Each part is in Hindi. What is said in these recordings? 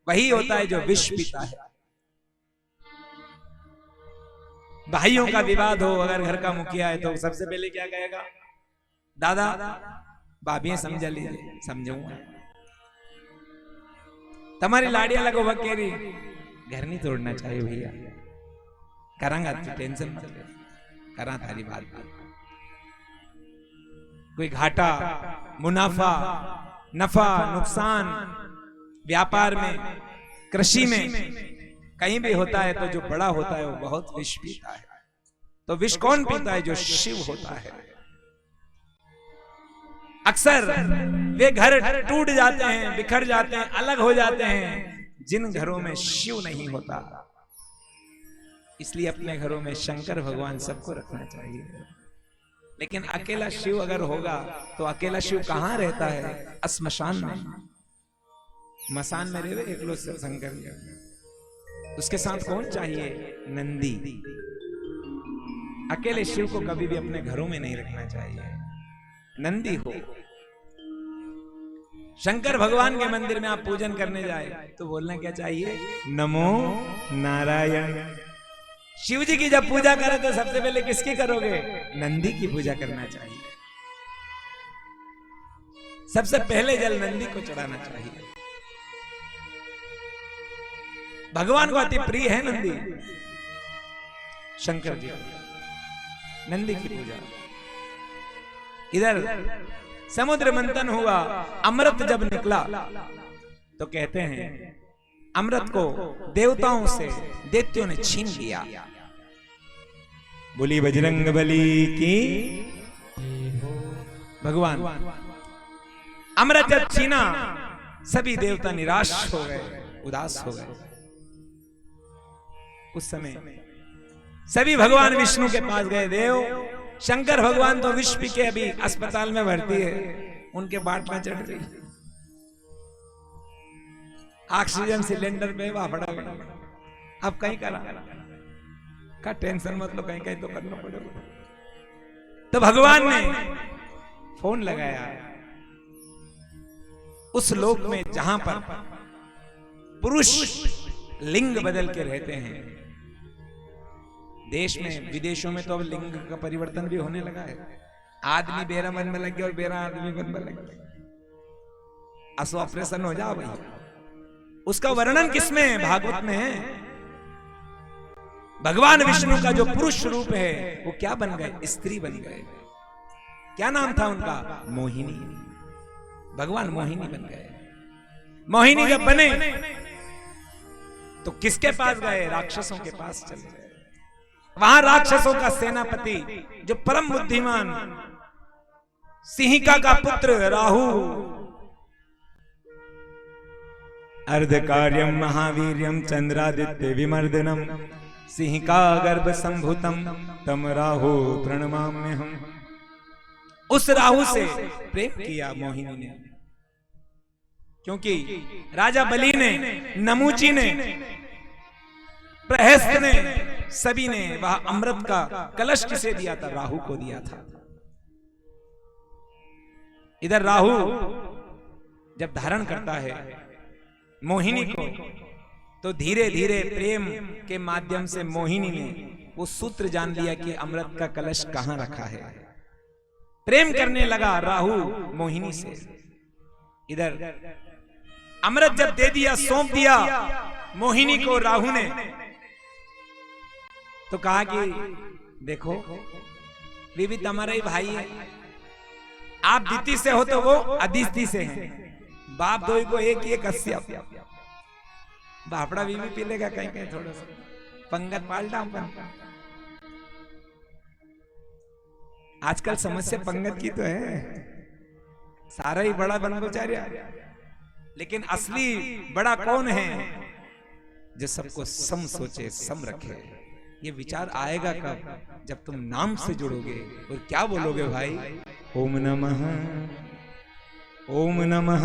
वही होता है जो विष पीता है। भाइयों का विवाद हो, अगर घर का मुखिया है तो सबसे पहले क्या कहेगा? दादा भाभी समझा लीजिए। समझाऊंगा तुम्हारी लाड़िया लगो बकेरी, घर नहीं तोड़ना चाहिए भैया, करांगा तू टेंशन मत ले, करा थारी बात। कोई घाटा मुनाफा नफा नुकसान व्यापार में कृषि में कहीं भी होता है तो जो बड़ा होता है वो बहुत विष पीता है। तो विष कौन पीता है? जो शिव होता है। अक्सर वे घर टूट जाते हैं, बिखर जाते हैं, अलग हो जाते हैं जिन घरों में शिव नहीं होता। इसलिए अपने घरों में शंकर भगवान सबको रखना चाहिए। लेकिन अकेला शिव अगर होगा तो अकेला शिव कहां रहता है? श्मशान में, मसान में रहे एक लोग शंकर। उसके साथ कौन चाहिए? नंदी। अकेले शिव को कभी भी अपने घरों में नहीं रखना चाहिए, नंदी हो। शंकर भगवान के मंदिर में आप पूजन करने जाए तो बोलना क्या चाहिए? नमो नारायण। शिव जी की जब पूजा करें तो सबसे पहले किसकी करोगे? नंदी की पूजा करना चाहिए। सबसे पहले जल नंदी को चढ़ाना चाहिए। भगवान को अति प्रिय है नंदी, शंकर जी। नंदी की पूजा। इधर समुद्र मंथन हुआ, अमृत जब निकला तो कहते हैं अमृत को देवताओं से दैत्यों ने छीन लिया। बोली बजरंग बली की। भगवान अमृत जब छीना सभी देवता निराश हो गए, उदास हो गए। उस समय सभी भगवान विष्णु के पास गए। देव शंकर भगवान तो विष पी के अभी अस्पताल में भर्ती है, उनके बाट में चढ़ गई, ऑक्सीजन सिलेंडर पे वाफड़ा गया। अब कहीं करा का टेंशन मत लो, कहीं कहीं तो करना पड़ेगा। तो भगवान ने फोन लगाया उस लोक में जहां पर पुरुष लिंग बदल के रहते हैं। देश में विदेशों में तो अब लिंग का परिवर्तन भी होने लगा है। आदमी बेरा मन में लग गया और बेरा आदमी मन में लग गया। असो ऑपरेशन हो जाओ भाई। उसका वर्णन किसमें है? भागवत में है। भगवान विष्णु का जो पुरुष रूप है वो क्या बन गए? स्त्री बन गए। क्या नाम था उनका? मोहिनी। भगवान मोहिनी बन गए। मोहिनी जब बने तो किसके पास गए? राक्षसों के पास चले गए। वहां राक्षसों का सेनापति जो परम बुद्धिमान सिंहिका का पुत्र राहु, अर्धकार्यम महावीर्यम चंद्रादित्य विमर्दनम सिंहिका गर्भ संभूतम तम राहु प्रणमाम्यहम्। उस राहु से प्रेम किया मोहिनी ने, क्योंकि राजा बलि ने, नमूची ने, प्रहस्त ने, सभी ने वह अमृत का कलश किसे दिया था? राहु को दिया था। इधर राहु जब धारण करता है मोहिनी को तो धीरे धीरे प्रेम के माध्यम से मोहिनी ने वो सूत्र जान लिया कि अमृत का कलश कहां रखा है। प्रेम करने लगा राहु मोहिनी से। इधर अमृत जब दे दिया, सौंप दिया मोहिनी को राहु ने, तो कहा कि देखो बीबी तुम्हारा ही भाई है, आप दिति से हो तो वो अदिति से हैं, बाप दो को एक एक अस्या। बापड़ा बीबी पी लेगा कहीं कहीं, थोड़ा सा पंगत पाल्टा। आजकल समस्या पंगत की तो है, सारा ही बड़ा बनगोचार्य। लेकिन असली बड़ा कौन है? जो सबको सम सोचे, सम रखे। ये विचार आएगा कब? जब तुम नाम से जुड़ोगे। और क्या बोलोगे भाई? ओम नमः, ओम नमः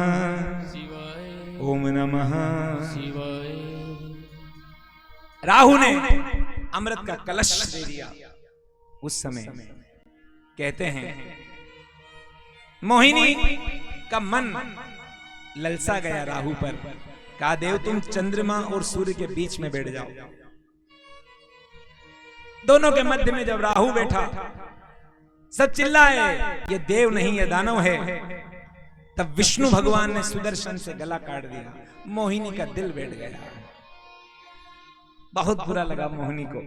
शिवाय, ओम नमः शिवाय। राहु ने अमृत का कलश दे दिया। उस समय कहते हैं मोहिनी का मन ललसा गया राहु पर कहा देव तुम चंद्रमा और सूर्य के बीच में बैठ जाओ। दोनों के मध्य में जब राहु बैठा, सब चिल्लाए ये देव नहीं ये दानव है। तब विष्णु भगवान ने सुदर्शन से गला काट दिया। मोहिनी का दिल बैठ गया, बहुत बुरा लगा मोहिनी को,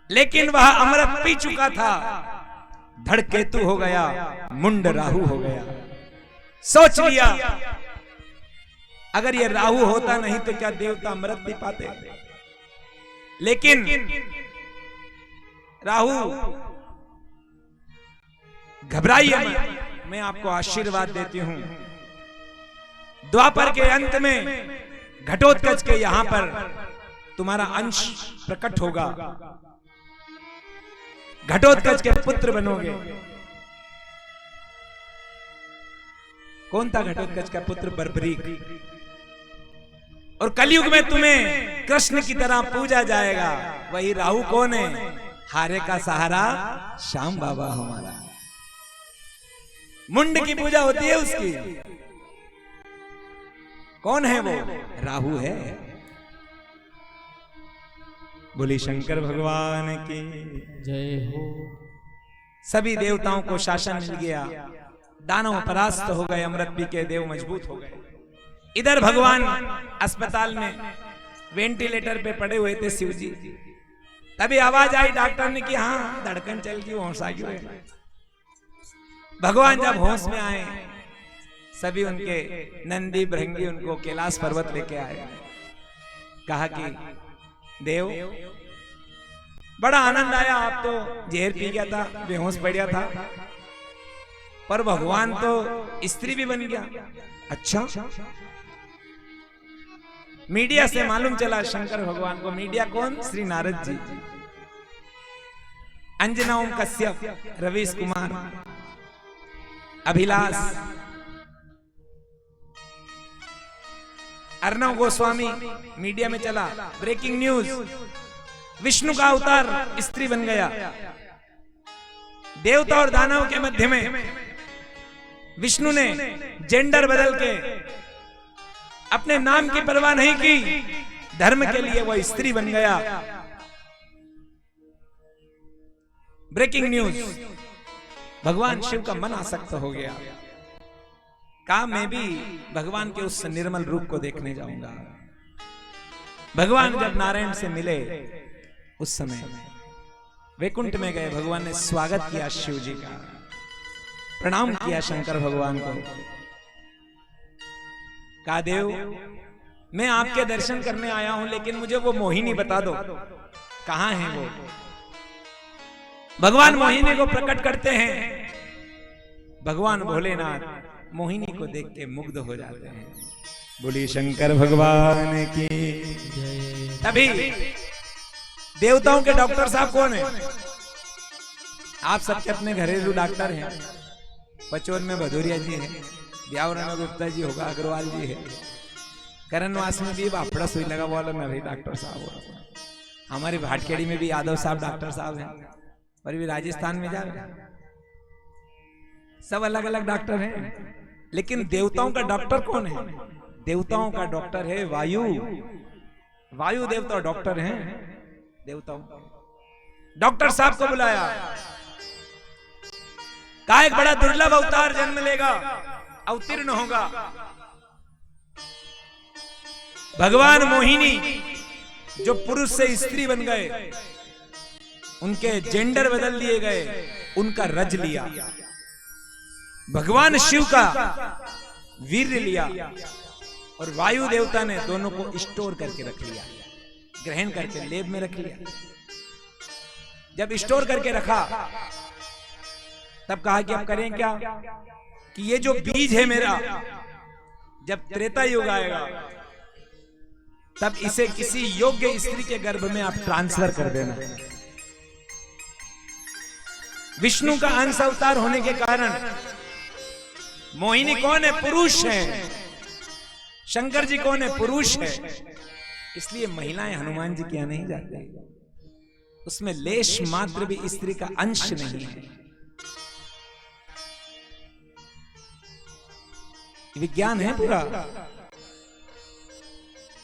लेकिन वह अमृत पी चुका था। धड़ केतु हो गया, मुंड राहु हो गया। सोच लिया अगर ये राहु होता नहीं तो क्या देवता अमृत पी पाते। लेकिन राहु घबराइए मत, मैं आपको आशीर्वाद देती हूं। द्वापर के अंत में घटोत्कच के यहां पर तुम्हारा अंश प्रकट होगा, घटोत्कच के पुत्र बनोगे। कौन था घटोत्कच का पुत्र? बर्बरीक। और कलयुग में तुम्हें कृष्ण की तरह पूजा जाएगा। वही राहु कौन है? हारे का सहारा श्याम बाबा हमारा। मुंड की पूजा होती है उसकी। कौन है वो? राहु है। बोली शंकर भगवान की जय हो। सभी देवताओं को शासन मिल गया, दानव परास्त हो गए, अमृत पी के देव मजबूत हो गए। इधर भगवान अस्पताल में वेंटिलेटर पे पड़े हुए थे शिव जी। तभी आवाज आई डॉक्टर ने कि हाँ धड़कन चल गई, होश आ गई। भगवान जब होश में आए, सभी उनके नंदी भृंगी उनको कैलाश पर्वत लेके आए। कहा कि देव बड़ा आनंद आया, आप तो जहर पी गया था, बेहोश पड़ गया था, पर भगवान तो स्त्री भी बन गया। अच्छा, मीडिया से मालूम चला शंकर भगवान को। मीडिया कौन? श्री नारद जी, अंजना ओम कश्यप, रवीश कुमार, अभिलाष, अर्णव गोस्वामी। मीडिया में चला ब्रेकिंग न्यूज, विष्णु का अवतार स्त्री बन गया। देवता और दानव के मध्य में विष्णु ने जेंडर बदल के अपने नाम की परवाह नहीं की, धर्म के लिए वह स्त्री बन गया। ब्रेकिंग न्यूज, भगवान शिव का मन आसक्त हो गया। कहा मैं भी भगवान के उस निर्मल रूप को देखने जाऊंगा। भगवान जब नारायण से मिले उस समय वैकुंठ में गए, भगवान ने स्वागत किया शिव जी का, प्रणाम किया शंकर भगवान को। कहा देव मैं आपके दर्शन करने आया हूं, लेकिन मुझे वो मोहिनी बता दो, कहां है वो? भगवान मोहिनी को प्रकट करते हैं। भगवान भोलेनाथ मोहिनी को देख के मुग्ध हो जाते हैं। बोली शंकर भगवान की। तभी देवताओं के डॉक्टर साहब कौन है? आप सबके अपने घरेलू डॉक्टर हैं। बचौर में भदौरिया जी है, ब्यावरा में गुप्ता जी होगा, अग्रवाल जी है, करणवास में भी बापड़ा सुई लगा वाला नरे डॉक्टर साहब हो। हमारे भाटखेड़ी में भी यादव साहब डॉक्टर साहब हैं, और भी राजस्थान में जा सब अलग अलग डॉक्टर हैं। लेकिन देवताओं का डॉक्टर कौन है? देवताओं का डॉक्टर है वायु। वायु देवता डॉक्टर हैं। देवताओं डॉक्टर साहब को बुलाया, कहा एक बड़ा दुर्लभ अवतार जन्म लेगा, अवतीर्ण होगा। भगवान मोहिनी जो पुरुष से स्त्री बन गए, उनके जेंडर बदल दिए गए, उनका रज लिया। भगवान शिव का वीर्य लिया और वायु देवता ने दोनों को स्टोर करके रख लिया, ग्रहण करके लेब में रख लिया। जब स्टोर करके रखा तब कहा कि अब करें क्या? कि ये जो बीज है मेरा, जब त्रेता युग आएगा तब इसे किसी योग्य स्त्री के गर्भ में आप ट्रांसफर कर देना। विष्णु का अंश अवतार होने के कारण मोहिनी कौन है? पुरुष है। शंकर जी कौन है? पुरुष है। इसलिए महिलाएं हनुमान जी के यहां नहीं जाते, उसमें लेश मात्र भी स्त्री का अंश नहीं है। विज्ञान है पूरा।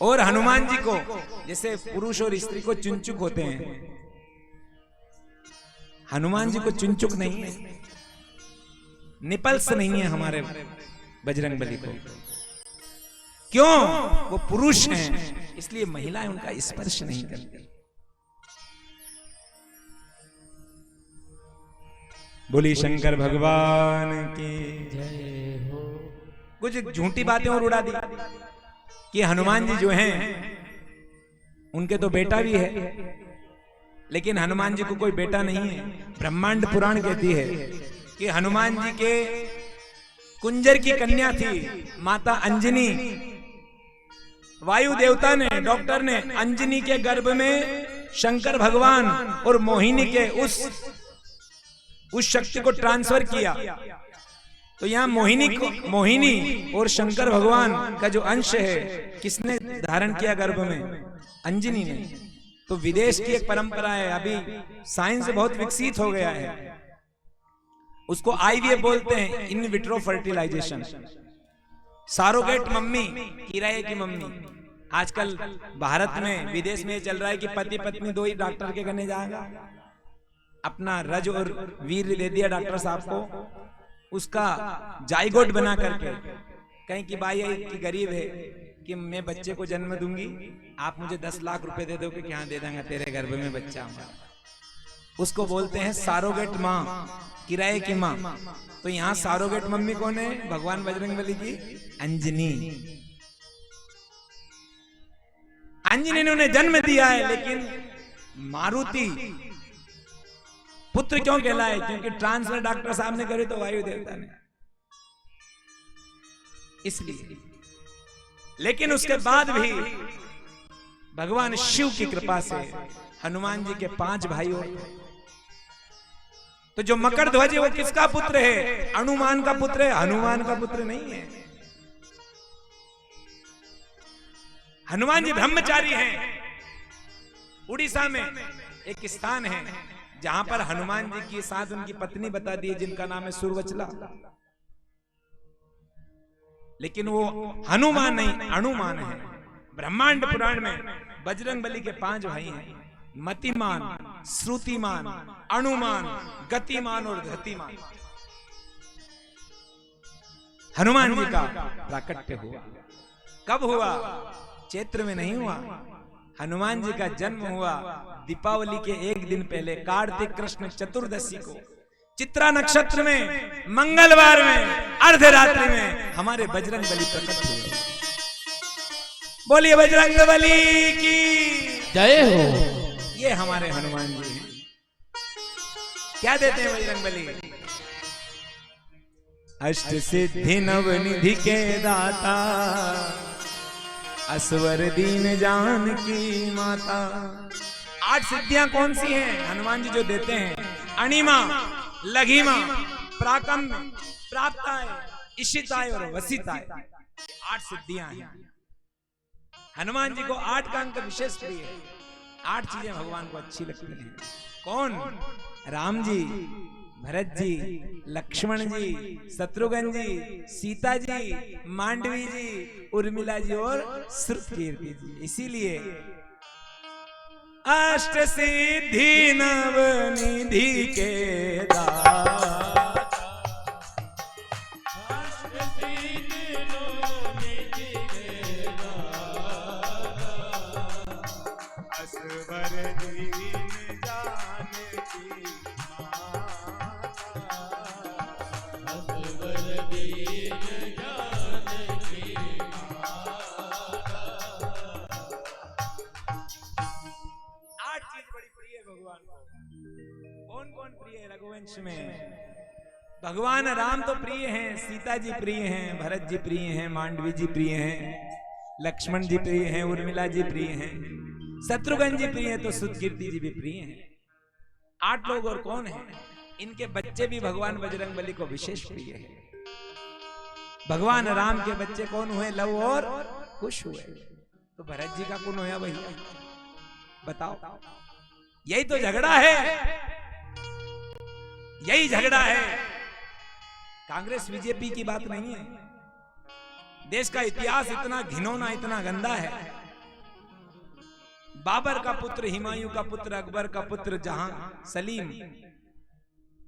और हनुमान जी को जैसे पुरुष और स्त्री को चुनचुक होते हैं, हनुमान जी को चुनचुक नहीं है, निपल्स नहीं है हमारे बजरंगबली को। क्यों? वो पुरुष हैं, इसलिए महिलाएं उनका स्पर्श नहीं करती। बोली शंकर भगवान की जय हो। कुछ झूठी बातें और उड़ा दी कि हनुमान जी जो हैं उनके तो बेटा भी है, लेकिन हनुमान जी को कोई बेटा नहीं है। ब्रह्मांड पुराण कहती है कि हनुमान जी के कुंजर की कन्या थी माता अंजनी। वायु देवता ने, डॉक्टर ने अंजनी के गर्भ में शंकर भगवान और मोहिनी के उस शक्ति को ट्रांसफर किया। तो यहाँ मोहिनी और शंकर भगवान का जो अंश है किसने धारण किया गर्भ में? अंजनी ने। तो विदेश की एक परंपरा है, अभी साइंस बहुत विकसित हो गया है, उसको आईवीएफ बोलते हैं, in vitro fertilization. Surrogate mummy, किराए की मम्मी। आजकल भारत में, विदेश में चल रहा है कि पति पत्नी दो ही डॉक्टर के कहने जाएगा, अपना रज और वीर दे दिया डॉक्टर साहब को, उसका जाइगोट बना करके कहीं की बाई की गरीब है कि मैं बच्चे को जन्म दूंगी, आप मुझे 10 लाख रुपए दे दोगे कि हाँ दे देंगे, तेरे गर्भ में बच्चा हमारा। उसको बोलते हैं सारोगेट माँ, किराए की माँ। तो यहाँ सारोगेट मम्मी कौन है? भगवान बजरंगबली की अंजनी। अंजनी ने उन्हें जन्म दिया है, लेकिन मारुति पुत्र क्यों कहलाए? क्योंकि ट्रांसफर डॉक्टर साहब ने करे तो वायु देवता ने, इसलिए। लेकिन उसके बाद भी भगवान शिव की कृपा से हनुमान जी के 5 भाई और थे। तो जो मकर ध्वज है वो किसका पुत्र है? हनुमान का पुत्र है, हनुमान का पुत्र नहीं है। हनुमान जी ब्रह्मचारी हैं। उड़ीसा में एक स्थान है जहां पर हनुमान जी के साथ उनकी पत्नी बता दी, जिनका नाम है सुरवचला। लेकिन वो हनुमान नहीं, अनुमान है। ब्रह्मांड पुराण में बजरंगबली के 5 भाई हैं, मतिमान, श्रुतिमान, अनुमान, गतिमान और धतिमान। हनुमान जी का प्राकट्य हुआ। कब हुआ? चैत्र में नहीं हुआ। हनुमान जी का जन्म हुआ दीपावली के एक दिन पहले, कार्तिक कृष्ण चतुर्दशी को, चित्रा नक्षत्र में, मंगलवार में, अर्धरात्रि में हमारे बजरंगबली प्रकट हुए। बोलिए बजरंगबली की जय हो। ये हमारे हनुमान जी हैं। क्या देते हैं बजरंगबली? अष्ट सिद्धि नवनिधि के दाता, असवर दीन जानकी माता। 8 सिद्धियां कौन सी हैं? हनुमान जी जो देते हैं, अणिमा, लघिमा, प्राकम्य, प्राप्ताय, इशिताय और वसिताय। 8 सिद्धियां हैं। हनुमान जी को 8 का अंक विशेष प्रिय है। 8 चीजें भगवान को अच्छी लगती हैं। कौन? राम जी, भरत जी, लक्ष्मण जी, शत्रुघ्न जी, सीता जी, मांडवी जी, उर्मिला जी और श्रुतकीर्ति जी। इसीलिए अष्ट सिद्धि नवनिधि के दाता, अष्ट सिद्धि नवनिधि के दाता, असवर दीन जानकी रघुवंश में। भगवान राम तो प्रिय हैं, सीता जी प्रिय हैं, भरत जी प्रिय हैं, मांडवी जी प्रिय हैं, लक्ष्मण जी प्रिय हैं, उर्मिला जी प्रिय हैं, शत्रुघ्न जी प्रिय हैं, तो श्रुतकीर्ति जी भी प्रिय हैं। 8 लोग और कौन हैं? इनके बच्चे भी भगवान बजरंगबली को विशेष प्रिय हैं। भगवान राम के बच्चे कौन हुए? लव और कुश हुए। तो भरत जी का कौन होया भैया? बताओ। यही तो झगड़ा है, यही झगड़ा है। कांग्रेस बीजेपी की बात नहीं है। देश का इतिहास इतना घिनौना, इतना गंदा है। बाबर का पुत्र, हुमायूं का पुत्र, अकबर का पुत्र जहां,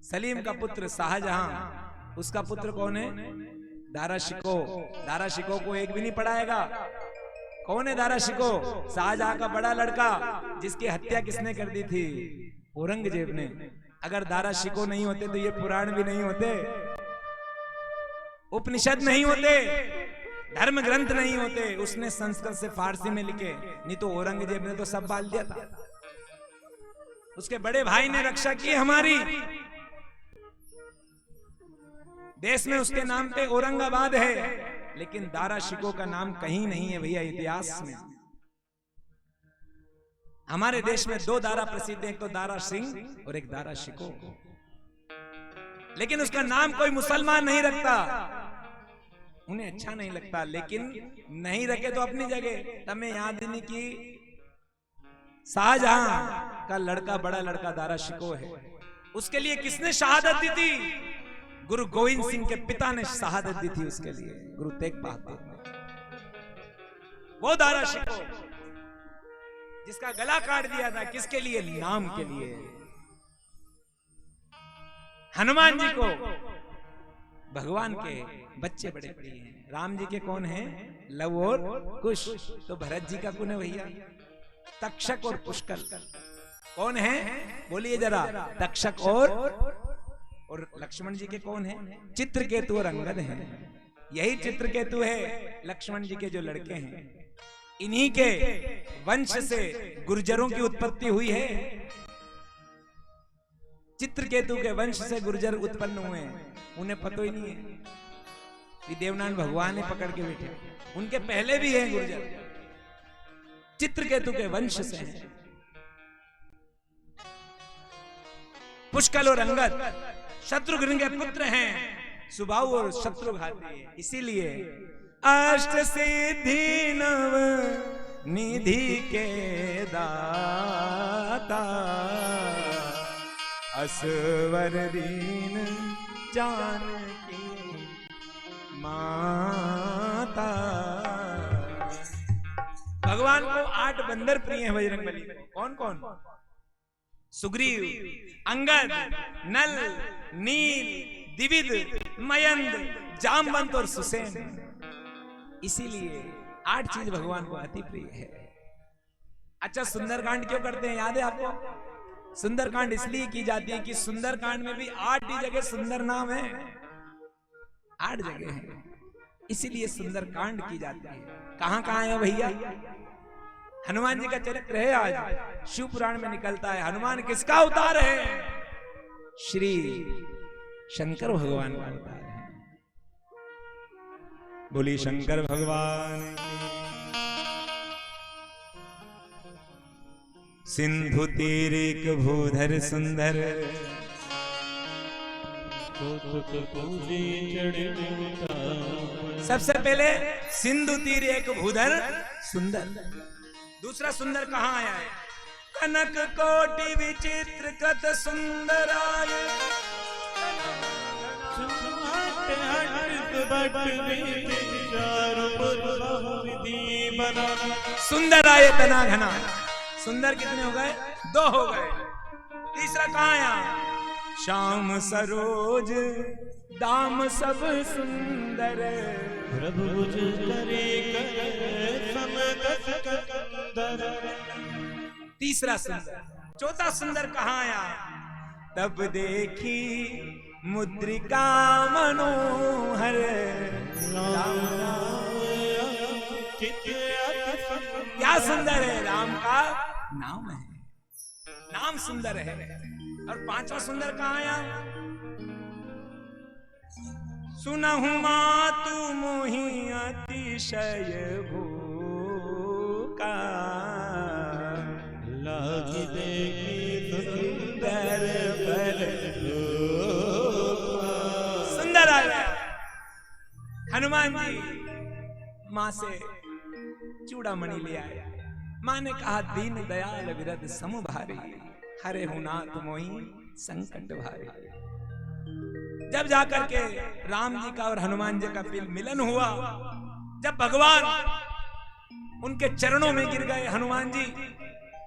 सलीम का पुत्र शाहजहां, उसका पुत्र कौन है? दारा शिको। दारा शिको को एक भी नहीं पढ़ाएगा। कौन है दारा शिको? शाहजहां का बड़ा लड़का, जिसकी हत्या किसने कर दी थी? औरंगजेब ने। अगर दारा शिको नहीं होते तो ये पुराण भी नहीं होते, उपनिषद नहीं होते, धर्म ग्रंथ नहीं होते। उसने संस्कृत से फारसी में लिखे, नहीं तो औरंगजेब ने तो सब बाल दिया था। उसके बड़े भाई ने रक्षा की हमारी। देश में उसके नाम पे औरंगाबाद है, लेकिन दारा शिको का नाम कहीं नहीं है भैया इतिहास में। हमारे देश में दो दारा प्रसिद्ध हैं, एक तो दारा सिंह और एक दारा शिको, लेकिन उसका नाम कोई मुसलमान नहीं रखता, उन्हें अच्छा नहीं लगता। लेकिन नहीं रखे तो अपनी जगह। तब याद नहीं की शाहजहां का लड़का, बड़ा लड़का दारा शिको है। उसके लिए किसने शहादत दी थी? गुरु गोविंद सिंह के पिता ने शहादत दी थी उसके लिए, गुरु तेग बहादुर ने। वो दारा शिको जिसका गला काट दिया था, किसके लिए? नाम के लिए। हनुमान जी को भगवान के बच्चे बड़े प्रिय हैं। राम जी के कौन हैं? लव और कुश। तो भरत जी का कौन है भैया? तक्षक और पुष्कर। कौन है? बोलिए जरा। तक्षक और लक्ष्मण जी के कौन है? चित्रकेतु और अंगद हैं। यही चित्रकेतु है लक्ष्मण जी के जो लड़के हैं। इन्हीं के वंश से गुर्जरों की उत्पत्ति हुई है। चित्रकेतु के वंश से गुर्जर उत्पन्न हुए हैं, उन्हें पता ही नहीं है। ये देवनारायण भगवान ने पकड़ के बैठे, उनके पहले भी हैं गुर्जर, चित्रकेतु के वंश से हैं। पुष्कल और अंगद शत्रुघ्न के पुत्र हैं, सुबाहु और शत्रुघाती। इसीलिए अष्ट सिद्धि नव निधि के दाता, असवर दीन जानकी माता। भगवान को 8 बंदर प्रिय हैं बजरंगबली को। कौन कौन? सुग्रीव, अंगद, नल, नील, दिविद, मयंद, जामवंत और सुसेन। इसीलिए 8 चीज भगवान को अति प्रिय है। अच्छा, सुंदरकांड क्यों करते हैं? याद है आपको? सुंदरकांड इसलिए की जाती है कि सुंदरकांड में भी 8 ही जगह सुंदर नाम है, 8 जगह है, इसीलिए सुंदरकांड की जाती है। कहां कहां है भैया? हनुमान जी का चरित्र है, आज शिव पुराण में निकलता है। हनुमान किसका अवतार है? श्री शंकर भगवान का अवतार है। बोली शंकर भगवान। सिंधु तीर एक भूधर सुंदर, सबसे पहले सिंधु तीर एक भूधर सुंदर। दूसरा सुंदर कहां आया है? कनक कोटि विचित्र कृत सुंदराय, सुंदराय तना घना। सुंदर कितने हो गए? 2 हो गए। तीसरा कहां आया? श्याम सरोज दाम सब सुंदर, प्रभु करे तीसरा सुंदर। चौथा सुंदर कहां आया? तब देखी मुद्रिका मनोहर, क्या सुंदर है? राम का नाम है, नाम सुंदर है। और 5वां सुंदर कहां आया? सुनहु मातु मोहि अतिशय भूखा, लागी देखी सुंदर पर सुंदर आया। हनुमान जी मां से चूड़ामणि ले आए। मां ने कहा दीन दयाल विरद सम भारी, हरे हूं नाथ मोहि संकट भारी। जब जाकर के राम जी का और हनुमान जी का मिलन हुआ जब भगवान उनके चरणों में गिर गए, हनुमान जी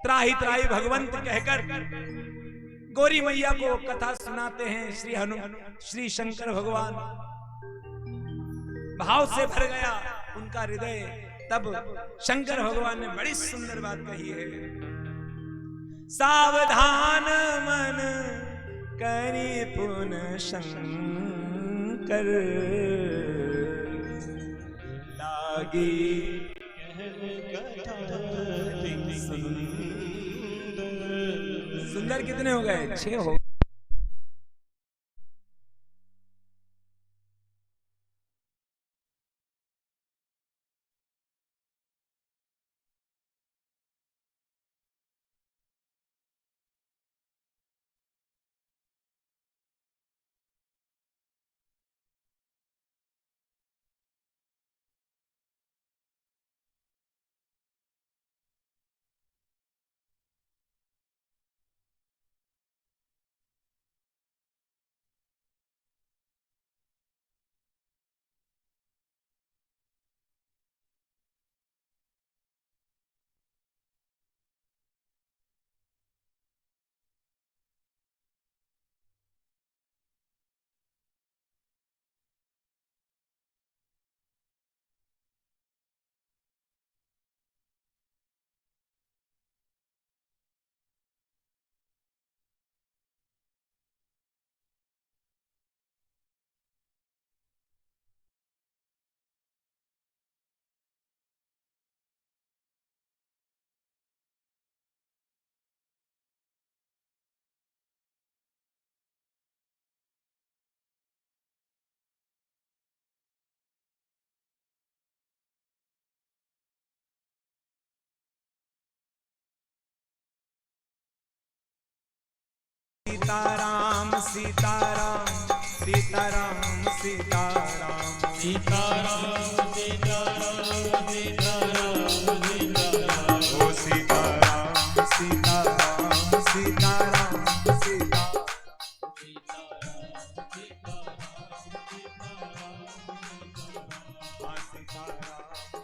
त्राही त्राही भगवंत कहकर गौरी मैया को कथा सुनाते हैं। श्री शंकर भगवान भाव से भर गया उनका हृदय। तब शंकर भगवान ने बड़ी सुंदर बात कही है, सावधान मन करी पुन शंकर लागी सुंदर कितने हो गए? 6 हो। सीताराम सीताराम सीताराम सीताराम सीताराम सीताराम सीताराम ओ सीताराम सीताराम सीताराम सीताराम सीताराम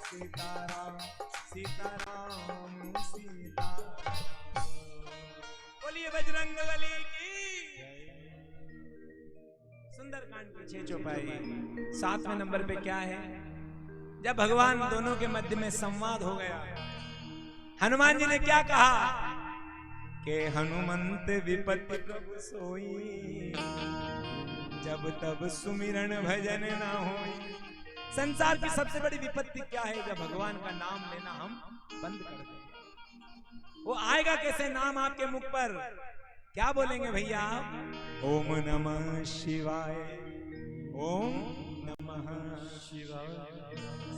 सीताराम सीताराम। बोलिए बजरंग बली की। सुंदरकांड की 6 चौपाई। 7वें नंबर पे क्या है? जब भगवान दोनों के मध्य में संवाद हो गया, हनुमान जी ने क्या कहा कि हनुमंत विपत्ति प्रभु सोई, जब तब सुमिरन भजन ना होई। संसार की सबसे बड़ी विपत्ति क्या है? जब भगवान का नाम लेना हम बंद कर दें। वो आएगा कैसे नाम आपके मुख पर? क्या बोलेंगे भैया आप? ओम नमः शिवाय, ओम नमः शिवाय।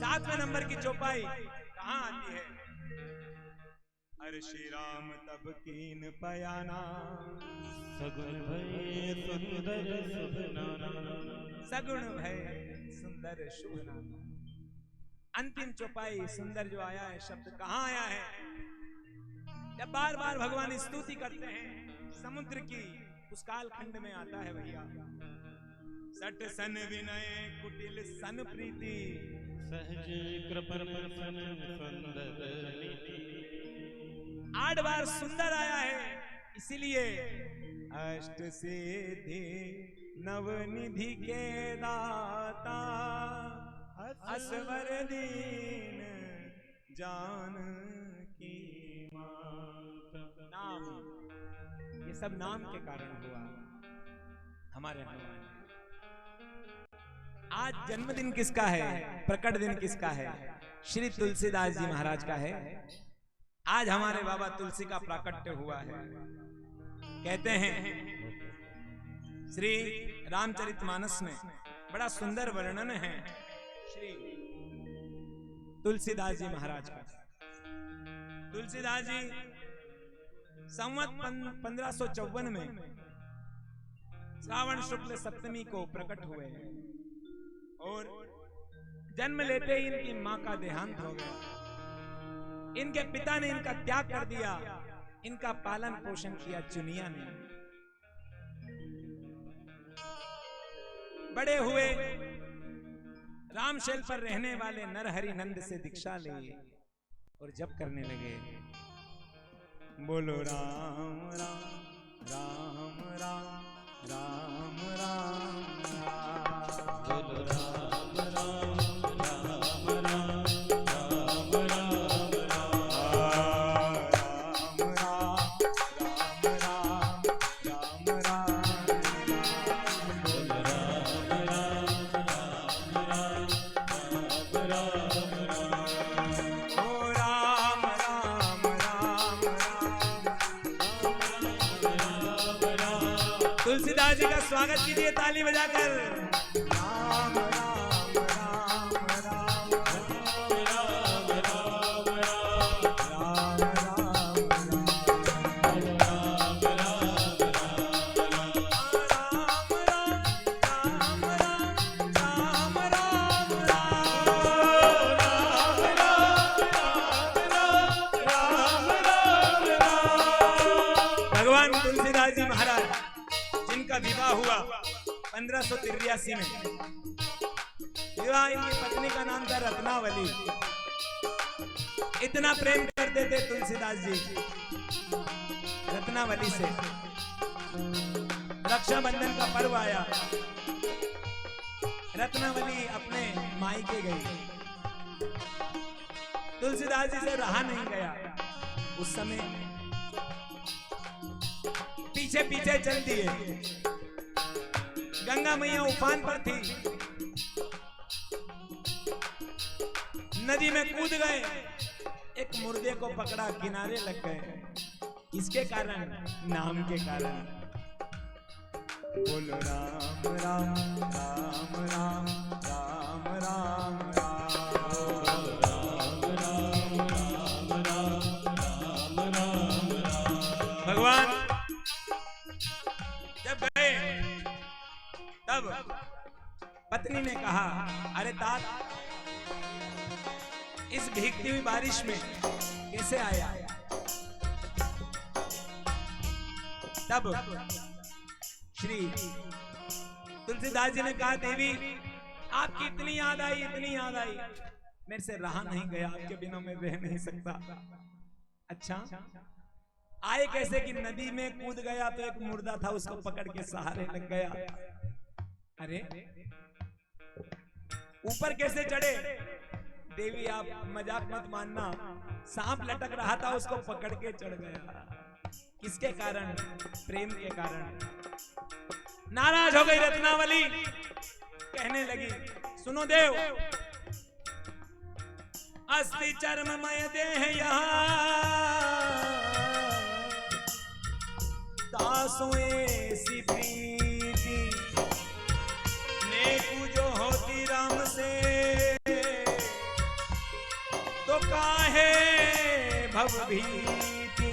7वें नंबर की चौपाई कहां आती है? हर श्री राम तब कीन पयाना, सगुण भय सुंदर शुभ नाना, सगुण भय सुंदर शुभ नाना। अंतिम चौपाई सुंदर जो आया है शब्द कहां आया है? जब बार बार भगवान स्तुति करते हैं समुद्र की, उस काल खंड में आता है भैया, सट सन विनय कुटिल सन प्रीति, सहज कृपण सन सुंदर नीति। 8 बार सुंदर आया है, इसीलिए अष्ट सिद्धि नवनिधि के दाता, असवर दीन जान की माता। नाम, ये सब नाम के कारण हुआ हमारे हनुमान जी। आज जन्मदिन किसका है? प्रकट दिन किसका है? श्री तुलसीदास जी महाराज का है। आज हमारे बाबा तुलसी का प्राकट्य हुआ है। कहते हैं श्री रामचरितमानस में बड़ा सुंदर वर्णन है श्री तुलसीदास जी महाराज का। तुलसीदास जी संवत 1554 में श्रावण शुक्ल सप्तमी को प्रकट हुए हैं और जन्म लेते ही इनकी मां का देहांत हो गया। इनके पिता ने इनका त्याग कर दिया, इनका पालन पोषण किया चुनिया ने। बड़े हुए, रामशैल पर रहने वाले नरहरि नंद से दीक्षा लिए और जप करने लगे, बोलो राम राम राम राम राम राम राम, बोलो राम राम राम राम राम राम राम, राम राम राम राम राम, बोलो राम राम राम राम राम राम, ओ राम राम राम राम राम। तुलसीदास जी का स्वागत कीजिए ताली बजाकर। राम राम राम राम राम राम राम राम भगवान तुलसीदास जी महाराज जिनका विवाह हुआ 1583 में, विवाह इनकी पत्नी का नाम था रत्नावली। इतना प्रेम करते थे तुलसीदास जी रत्नावली से। रक्षाबंधन का पर्व आया, रत्नावली अपने मायके गई, तुलसीदास जी से रहा नहीं गया। उस समय पीछे पीछे चल दिए, गंगा मैया उफान पर थी, नदी में कूद गए, एक मुर्दे को पकड़ा, किनारे लग गए। इसके कारण, नाम के कारण। बोलो राम राम राम राम राम राम राम, राम राम राम राम राम। भगवान जब गए तब पत्नी ने कहा, अरे तात इस भीगती हुई बारिश में कैसे आया? तब श्री तुलसीदास जी ने कहा, देवी आपकी इतनी याद आई, इतनी याद आई, मेरे से रहा नहीं गया, आपके बिना मैं रह नहीं सकता। अच्छा आए कैसे? कि नदी में कूद गया तो एक मुर्दा था, उसको पकड़ के सहारे लग गया। अरे ऊपर कैसे चढ़े? देवी आप मजाक मत मानना, सांप लटक रहा था, उसको पकड़ के चढ़ गया। किसके कारण? प्रेम के कारण। नाराज हो गई रत्नावली, कहने लगी, सुनो देव, अस्थि चर्ममय देह यहाँ, दासों ऐसी प्रीति नेकु जो होती राम से, तो काहे भवभीति।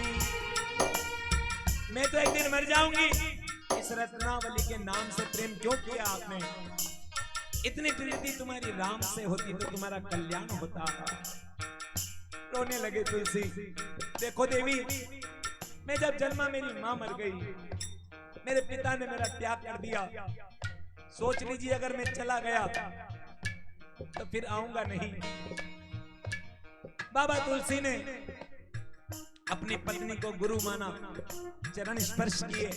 मैं तो एक दिन मर जाऊंगी, इस रत्नावली के नाम से प्रेम क्यों किया आपने? इतनी प्रीति तुम्हारी राम से होती तो तुम्हारा कल्याण होता। रोने लगे तुलसी। देखो देवी, मैं जब जन्मा मेरी मां मर गई, मेरे पिता ने मेरा त्याग कर दिया। सोच लीजिए अगर मैं चला गया तो फिर आऊंगा नहीं। बाबा तुलसी ने अपनी पत्नी को गुरु माना, चरण स्पर्श किए।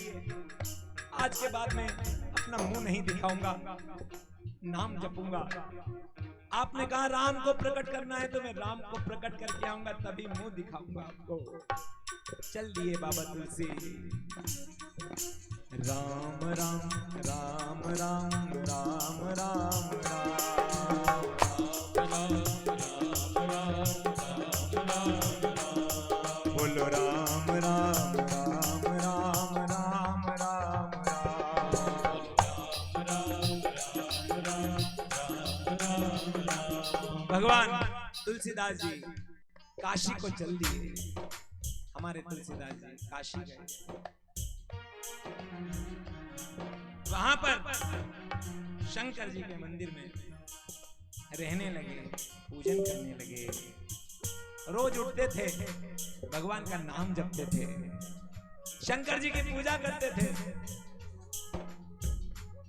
आज के बाद मैं अपना मुंह नहीं दिखाऊंगा, नाम जपूंगा। आपने कहा राम को प्रकट करना है तो मैं राम को प्रकट करके आऊंगा, तभी मुंह दिखाऊंगा आपको। चल दिए बाबा तुलसी। राम राम राम राम राम राम राम, बोलो राम राम राम राम राम राम राम। भगवान तुलसीदास जी काशी को चल दिए। हमारे तुलसीदास जी काशी गए, वहां पर शंकर जी के मंदिर में रहने लगे, पूजन करने लगे। रोज उठते थे, भगवान का नाम जपते थे, शंकर जी की पूजा करते थे,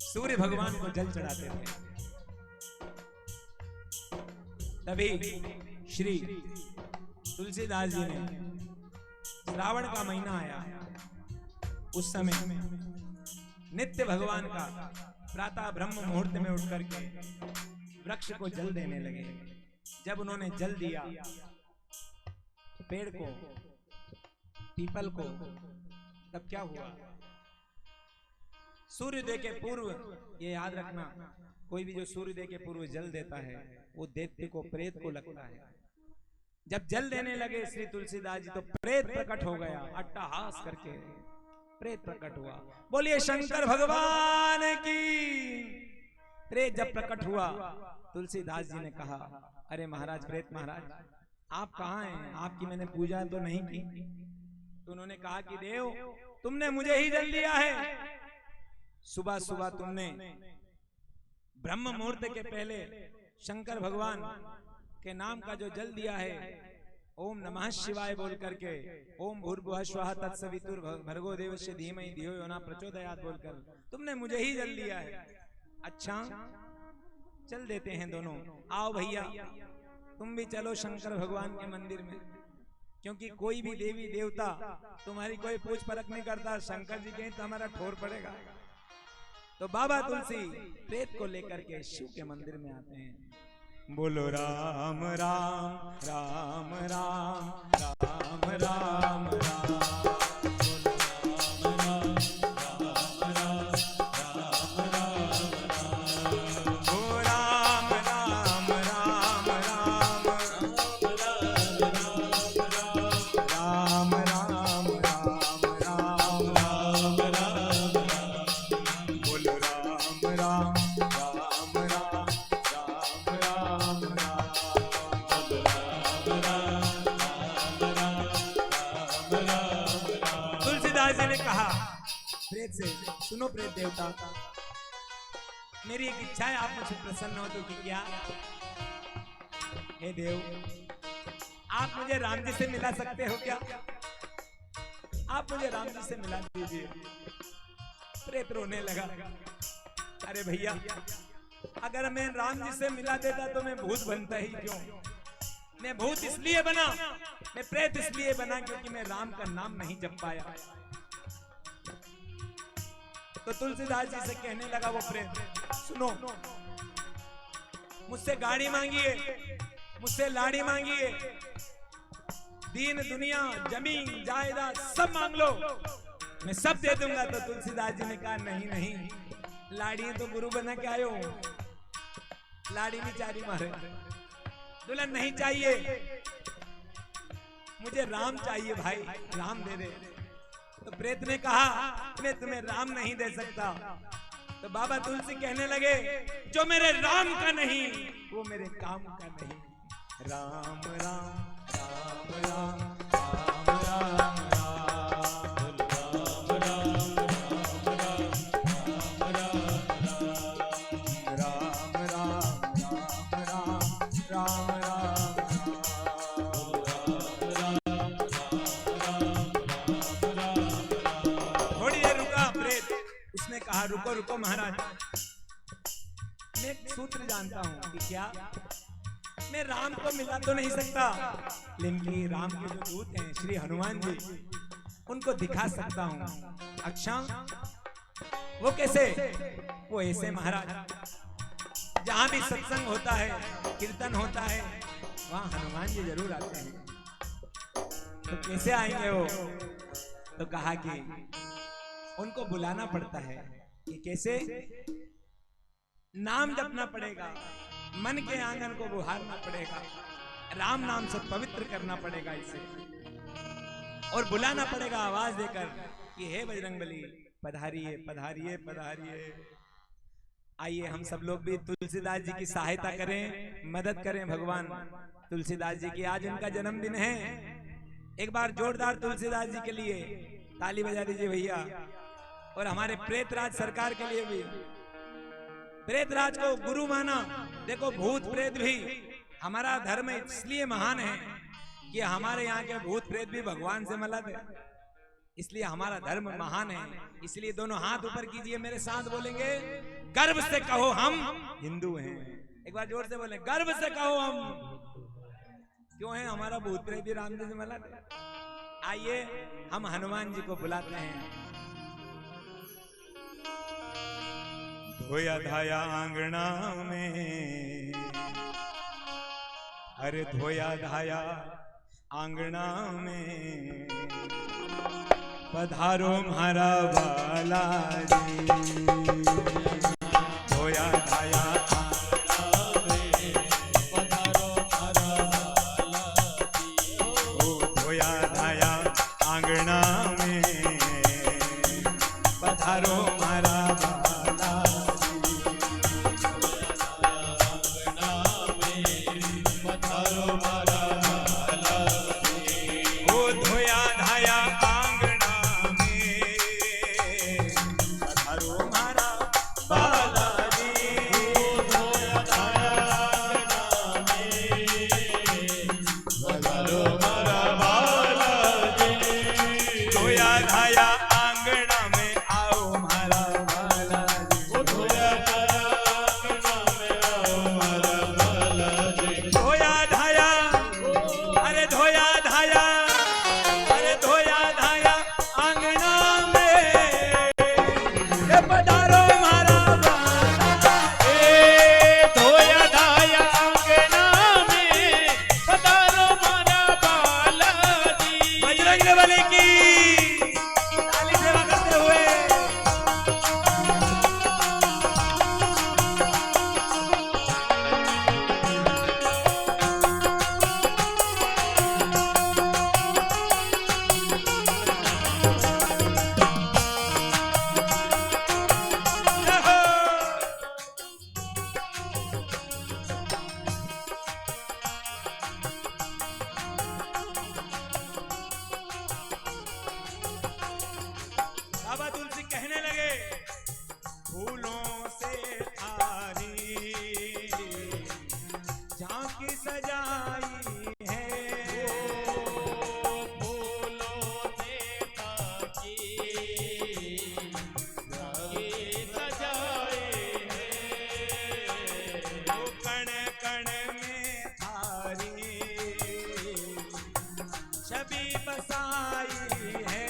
सूर्य भगवान को जल चढ़ाते थे। तभी श्री तुलसीदास जी ने, श्रावण का महीना आया, उस समय नित्य भगवान का प्रातः ब्रह्म मुहूर्त में उठ करके वृक्ष को जल देने लगे। जब उन्होंने जल दिया पेड़ को, पीपल को, तब क्या हुआ? सूर्योदय के पूर्व, ये याद रखना, कोई भी जो सूर्योदय के पूर्व जल देता है वो दैत्य को, प्रेत को लगता है। जब जल देने लगे श्री तुलसीदास जी तो प्रेत प्रकट हो गया, अट्टहास करके प्रेत प्रकट हुआ। बोलिए शंकर भगवान की। प्रेत जब प्रकट हुआ तुलसीदास जी ने कहा, अरे महाराज, प्रेत महाराज आप कहाँ हैं? आपकी मैंने पूजा तो नहीं की। तो उन्होंने कहा कि देव, तुमने मुझे ही जल दिया है। सुबह सुबह तुमने ब्रह्म मुहूर्त के पहले शंकर भगवान के नाम का जो जल दिया है, ओम नमः शिवाय बोल करके, ओम भूर्भुवः स्वः तत्सवितुर भर्गो देवस्य धीमहि धियो यो न प्रचोदयात् बोलकर तुमने मुझे ही जल दिया है। अच्छा, चल देते हैं दोनों। आओ भैया, तुम भी चलो शंकर भगवान के मंदिर में, क्योंकि कोई भी देवी देवता तुम्हारी कोई पूछ परख नहीं करता। शंकर जी कहें तो हमारा ठोर पड़ेगा। तो बाबा तुलसी प्रेत को लेकर के शिव के मंदिर में आते हैं। बोलो राम राम राम राम राम राम राम, से सुनो प्रेत देवता, मेरी एक इच्छा है, आप मुझसे प्रसन्न हो तो कि क्या? हे देव, आप मुझे राम जी से मिला सकते हो क्या? आप मुझे राम जी से मिला दीजिए। प्रेत रोने लगा, अरे भैया, अगर मैं राम जी से मिला देता तो मैं भूत बनता ही क्यों? मैं भूत इसलिए बना, मैं प्रेत इसलिए बना क्योंकि मैं राम का नाम नहीं जप पाया। तो तुलसीदास जी से कहने लगा वो प्रेत, सुनो, मुझसे गाड़ी मांगिए, मुझसे लाड़ी मांगिए, दीन दुनिया जमीन जायदाद सब मांग लो, मैं सब दे दूंगा। तो तुलसीदास जी ने कहा नहीं नहीं, लाड़ी तो गुरु बना के आयो, लाड़ी भी चारी मारे, दुल्हन नहीं चाहिए, मुझे राम चाहिए भाई, राम दे दे। तो प्रेत ने कहा मैं तुम्हें राम नहीं दे सकता। तो बाबा तुलसी कहने लगे, जो मेरे राम का नहीं वो मेरे काम का नहीं। राम राम राम राम राम राम रुको रुको महाराज, मैं एक सूत्र जानता हूं कि क्या मैं राम को मिला तो नहीं सकता, लेकिन राम के जो दूत हैं श्री हनुमान जी, उनको दिखा सकता हूं। अच्छा, वो कैसे? वो ऐसे महाराज, जहां भी सत्संग होता है, कीर्तन होता है, वहां हनुमान जी जरूर आते हैं। तो कैसे आएंगे वो? तो कहा कि उनको बुलाना पड़ता है। कि कैसे? नाम जपना पड़ेगा, मन के आंगन को बुहारना पड़ेगा, राम नाम से पवित्र करना पड़ेगा इसे, और बुलाना पड़ेगा आवाज देकर कि हे बजरंगबली पधारिए पधारिए पधारिए। आइए हम सब लोग भी तुलसीदास जी की सहायता करें, मदद करें। भगवान तुलसीदास जी की आज उनका जन्मदिन है। एक बार जोरदार तुलसीदास जी के लिए ताली बजा दीजिए भैया। और हमारे प्रेतराज सरकार के लिए भी, प्रेतराज को गुरु माना। देखो, भूत प्रेत भी हमारा धर्म इसलिए महान है कि हमारे यहाँ के भूत प्रेत भी भगवान से मिला थे, इसलिए हमारा धर्म महान है। इसलिए दोनों हाथ ऊपर कीजिए, मेरे साथ बोलेंगे, गर्व से कहो हम हिंदू हैं। एक बार जोर से बोलें, गर्व से कहो हम क्यों है? हमारा भूत प्रेत भी राम जी से मिला। आइए हम हनुमान जी को बुलाते हैं। धोया धाया आंगना में, अरे धोया धाया आंगना में, पधारो म्हारा बालाजी। धोया धाया आंगना में, पधारो म्हारा बालाजी। ओ धोया धाया आंगना में, पधारो म्हारा बालाजी। आंगना में, पधारो म्हारा बालाजी। ओ धोया धाया बाबा तुलसी कहने लगे, फूलों से थारी झांकी सजाई है, फूलों से थारी झांकी सजाई है, वो कण कण में थारी छवि बसाई है।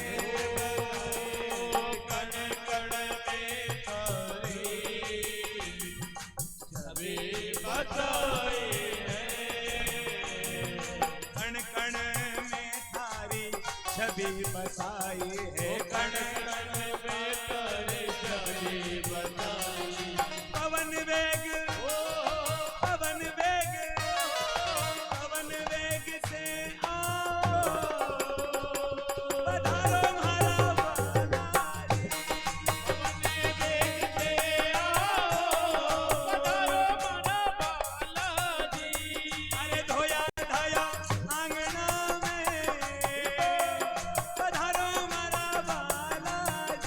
कण कण में थारी छवि बसाई है, कण कण में थारी छवि बसाई। पवन वेग, पवन वेग, पवन वेग से आओ, पधारो म्हारा बालाजी। पवन वेग से आओ, पधारो म्हारा बालाजी। अरे धोया धाया आंगना में, पधारो म्हारा बालाजी।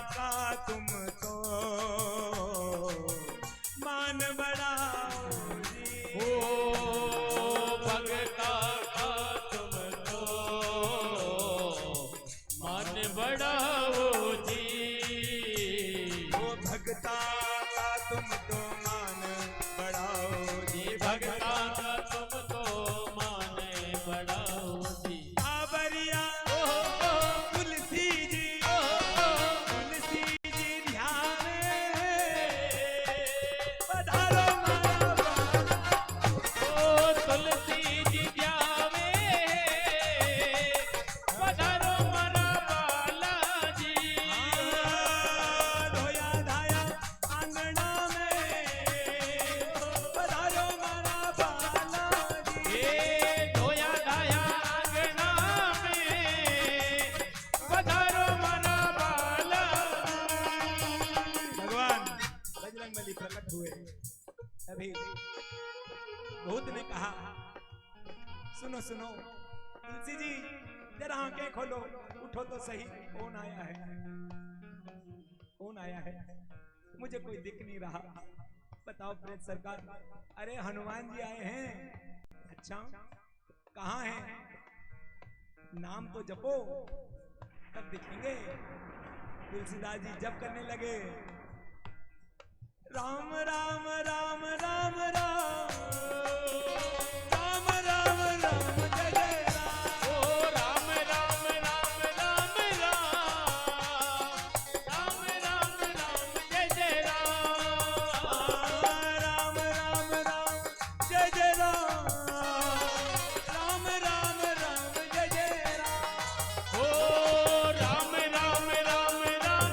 का तुम तो मान बढ़ाओ जी। ओ भगता का तुम तो मान बढ़ाओ जी। ओ भगता का तुम तो मान बढ़ाओ जी। भगता का तुम तो मान बढ़ाओ जी। आबरिया तुलसी जी, तुलसी जी ध्यावे पधारो मारा ओ तुलसी जी ध्यावे पधारो मारा बाला जी। धोया धाया आंगना में पधारो मारा बाला जी। ए धोया धाया आंगना में पधारो मारा बाला। भगवान बजरंगबली प्रकट हुए। अभी भूत ने कहा सुनो सुनो तुलसी जी जरा आंखें खोलो, उठो तो सही, कौन आया है, कौन आया है, मुझे कोई दिख नहीं रहा, बताओ प्रेत सरकार। अरे हनुमान जी आए हैं। अच्छा कहाँ हैं, नाम तो जपो तब दिखेंगे। तुलसीदास जी जप करने लगे, राम राम राम राम राम राम राम राम जय जय राम। ओ राम राम राम राम राम राम राम राम जय जय राम। राम राम राम जय जय राम, राम राम राम जय जय राम। ओ राम राम राम राम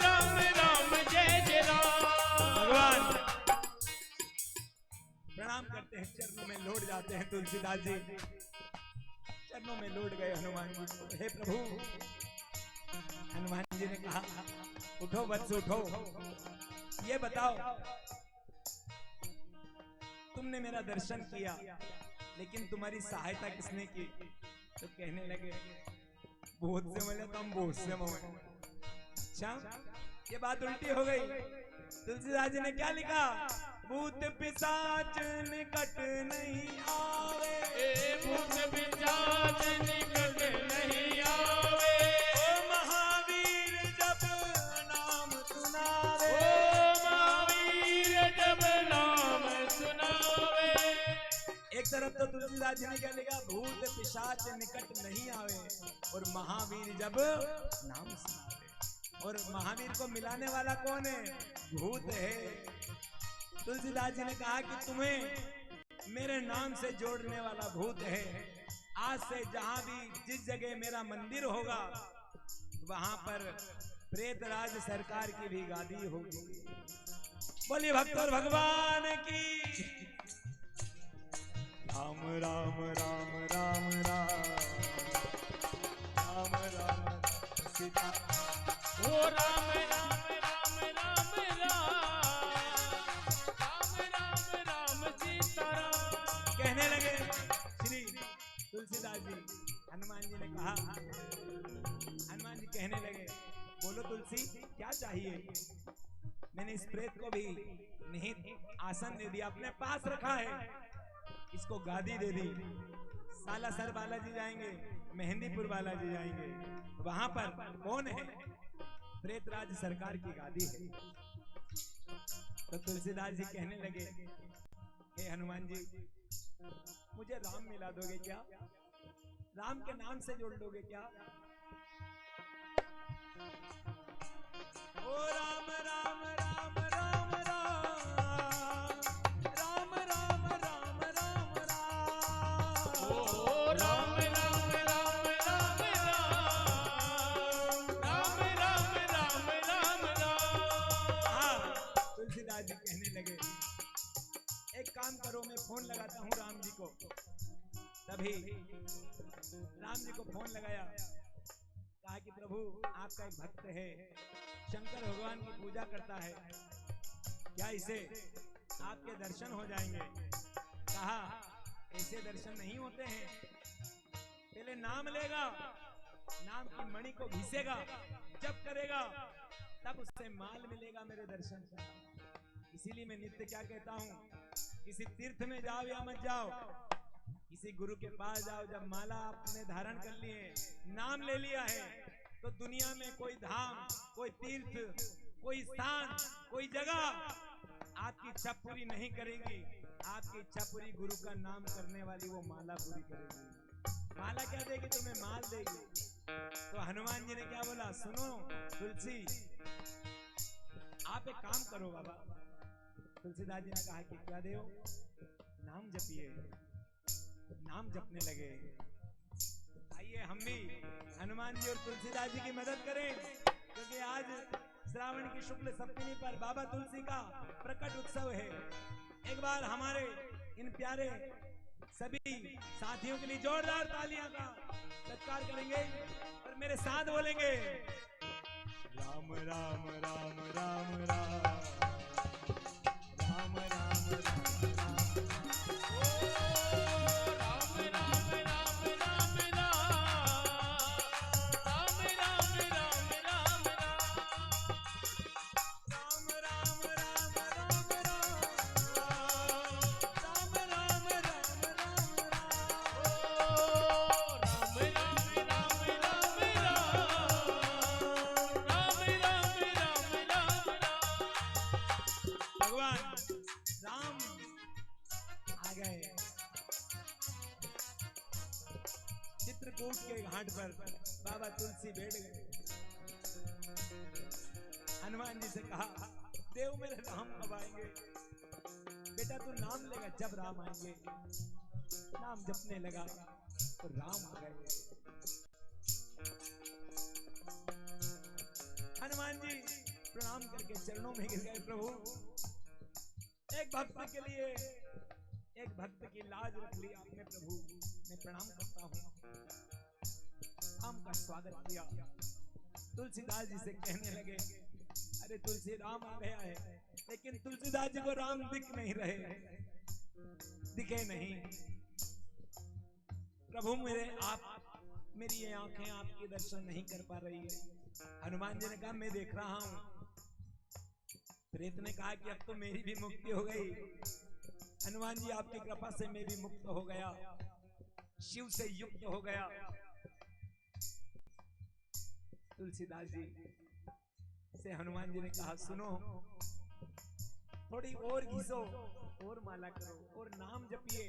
राम राम जय जय राम। भगवान प्रणाम करते हैं, चरणों में लौट जाते हैं। तुलसीदास जी चरणों में लौट गए हनुमान जी को। हे प्रभु, हनुमान जी ने कहा उठो वत्स उठो, ये बताओ तुमने मेरा दर्शन किया लेकिन तुम्हारी सहायता किसने की। तो कहने लगे भूत से मिले तो हम भूत से मोहे। अच्छा ये बात उल्टी हो गई। तुलसीदास जी ने क्या लिखा, भूत पिशाच निकट नहीं आवे। ए भूत पिशाच निकट नहीं आवे। ओ महावीर जब नाम सुनावे। ओ महावीर जब नाम सुनावे। एक तरफ तो तुलसीदास जी ने क्या लिखा, भूत पिशाच निकट नहीं आवे, और महावीर जब नाम सुनावे। और महावीर को मिलाने वाला कौन है, भूत है। तुलसीदास जी ने कहा कि तुम्हें मेरे नाम से जोड़ने वाला भूत है। आज से जहां भी जिस जगह मेरा मंदिर होगा वहां पर प्रेतराज सरकार की भी गादी होगी। बोलिए भक्त और भगवान की। राम राम राम राम राम राम राम सीता। ओ राम राम राम राम राम राम सीता राम। कहने लगे श्री तुलसीदास जी। हनुमान जी ने कहा, हनुमान जी कहने लगे बोलो तुलसी क्या चाहिए। मैंने इस प्रेत को भी निहित आसन दे दिया, अपने पास रखा है, इसको गादी दे दी। सालासर बालाजी जाएंगे, मेहंदीपुर बालाजी जाएंगे, वहां पर कौन है, प्रेतराज सरकार की गादी है। तो तुलसीदास जी कहने लगे हे हनुमान जी मुझे राम मिला दोगे क्या, राम के नाम से जोड़ दोगे क्या। ओ राम राम राम राम राम राम राम राम राम राम। ओ राम राम राम राम राम राम राम राम राम। हाँ तुलसीदास जी कहने लगे एक काम करो, मैं फोन लगाता हूँ राम जी को। तभी राम जी को फोन लगाया, कहा कि प्रभु आपका एक भक्त है, शंकर भगवान की पूजा करता है, क्या इसे आपके दर्शन हो जाएंगे। कहा ऐसे दर्शन नहीं होते हैं, पहले नाम लेगा, नाम की मणि को घिसेगा, जब करेगा तब उससे माल मिलेगा मेरे दर्शन का। इसीलिए मैं नित्य क्या कहता हूँ, किसी तीर्थ में जाओ या मत जाओ, किसी गुरु के पास जाओ, जब माला आपने धारण कर लिए, नाम ले लिया है, तो दुनिया में कोई धाम, कोई तीर्थ, कोई स्थान, कोई जगह आपकी इच्छा पूरी नहीं करेगी। आपकी इच्छा पूरी गुरु का नाम करने वाली वो माला पूरी करेगी। माला क्या देगी तुम्हें? माल देगी। तो हनुमान जी ने क्या बोला, सुनो तुलसी, आप एक काम करो बाबा। तुलसीदास जी ने कहा कि क्या देव? नाम जपिए। नाम जपने लगे। आइए हम भी हनुमान जी और तुलसीदास जी की मदद करें, क्योंकि आज श्रावण की शुक्ल सप्तमी पर बाबा तुलसी का प्रकट उत्सव है। एक बार हमारे इन प्यारे सभी साथियों के लिए जोरदार तालियां का सत्कार करेंगे और मेरे साथ बोलेंगे, राम राम राम राम राम राम राम चित्रकूट के घाट पर बाबा तुलसी बैठ गए। हनुमान जी से कहा, देव मेरे राम कब आएंगे? बेटा तू नाम लेगा जब राम आएंगे। नाम जपने लगा तो राम आ गए। हनुमान जी प्रणाम करके चरणों में गिर गए। प्रभु, एक भक्त के लिए, एक भक्त की लाज रख ली आपने प्रभु, मैं प्रणाम करता हूँ। राम का स्वागत किया। तुलसीदास जी से कहने लगे, अरे तुलसी राम आ गया है, लेकिन तुलसीदास जी को राम दिख नहीं रहे, दिखे नहीं। प्रभु मेरी ये आंखें आपके दर्शन नहीं कर पा रही है। हनुमान जी ने कहा, मैं देख रहा हूं। प्रेत ने कहा कि अब तो मेरी भी मुक्ति हो गई। हनुमान जी आपकी कृपा से मैं भी मुक्त हो गया, शिव से युक्त हो गया। तुलसीदास जी से हनुमान जी ने कहा, सुनो थोड़ी और घिसो और माला करो और नाम जपिए।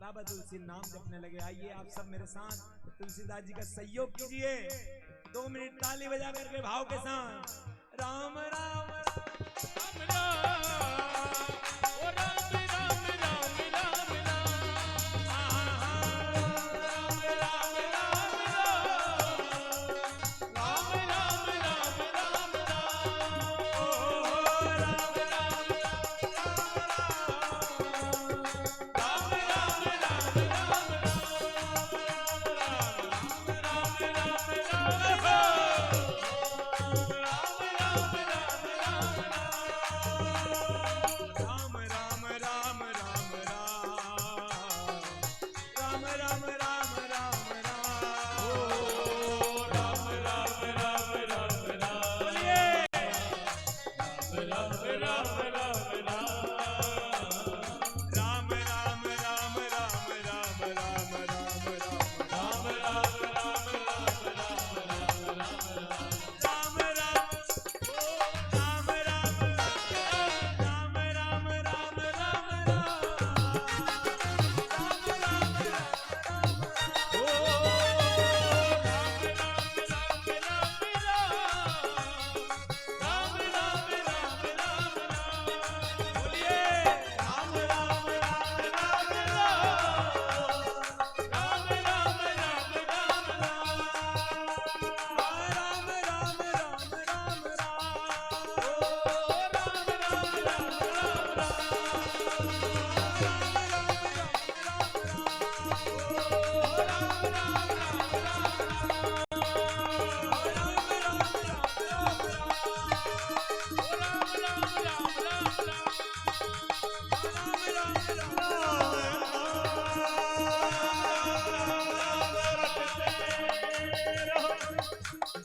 बाबा तुलसी नाम जपने लगे। आइए आप सब मेरे साथ तुलसीदास जी का सहयोग कीजिए। 2 मिनट ताली बजा करके भाव के साथ, राम राम राम राम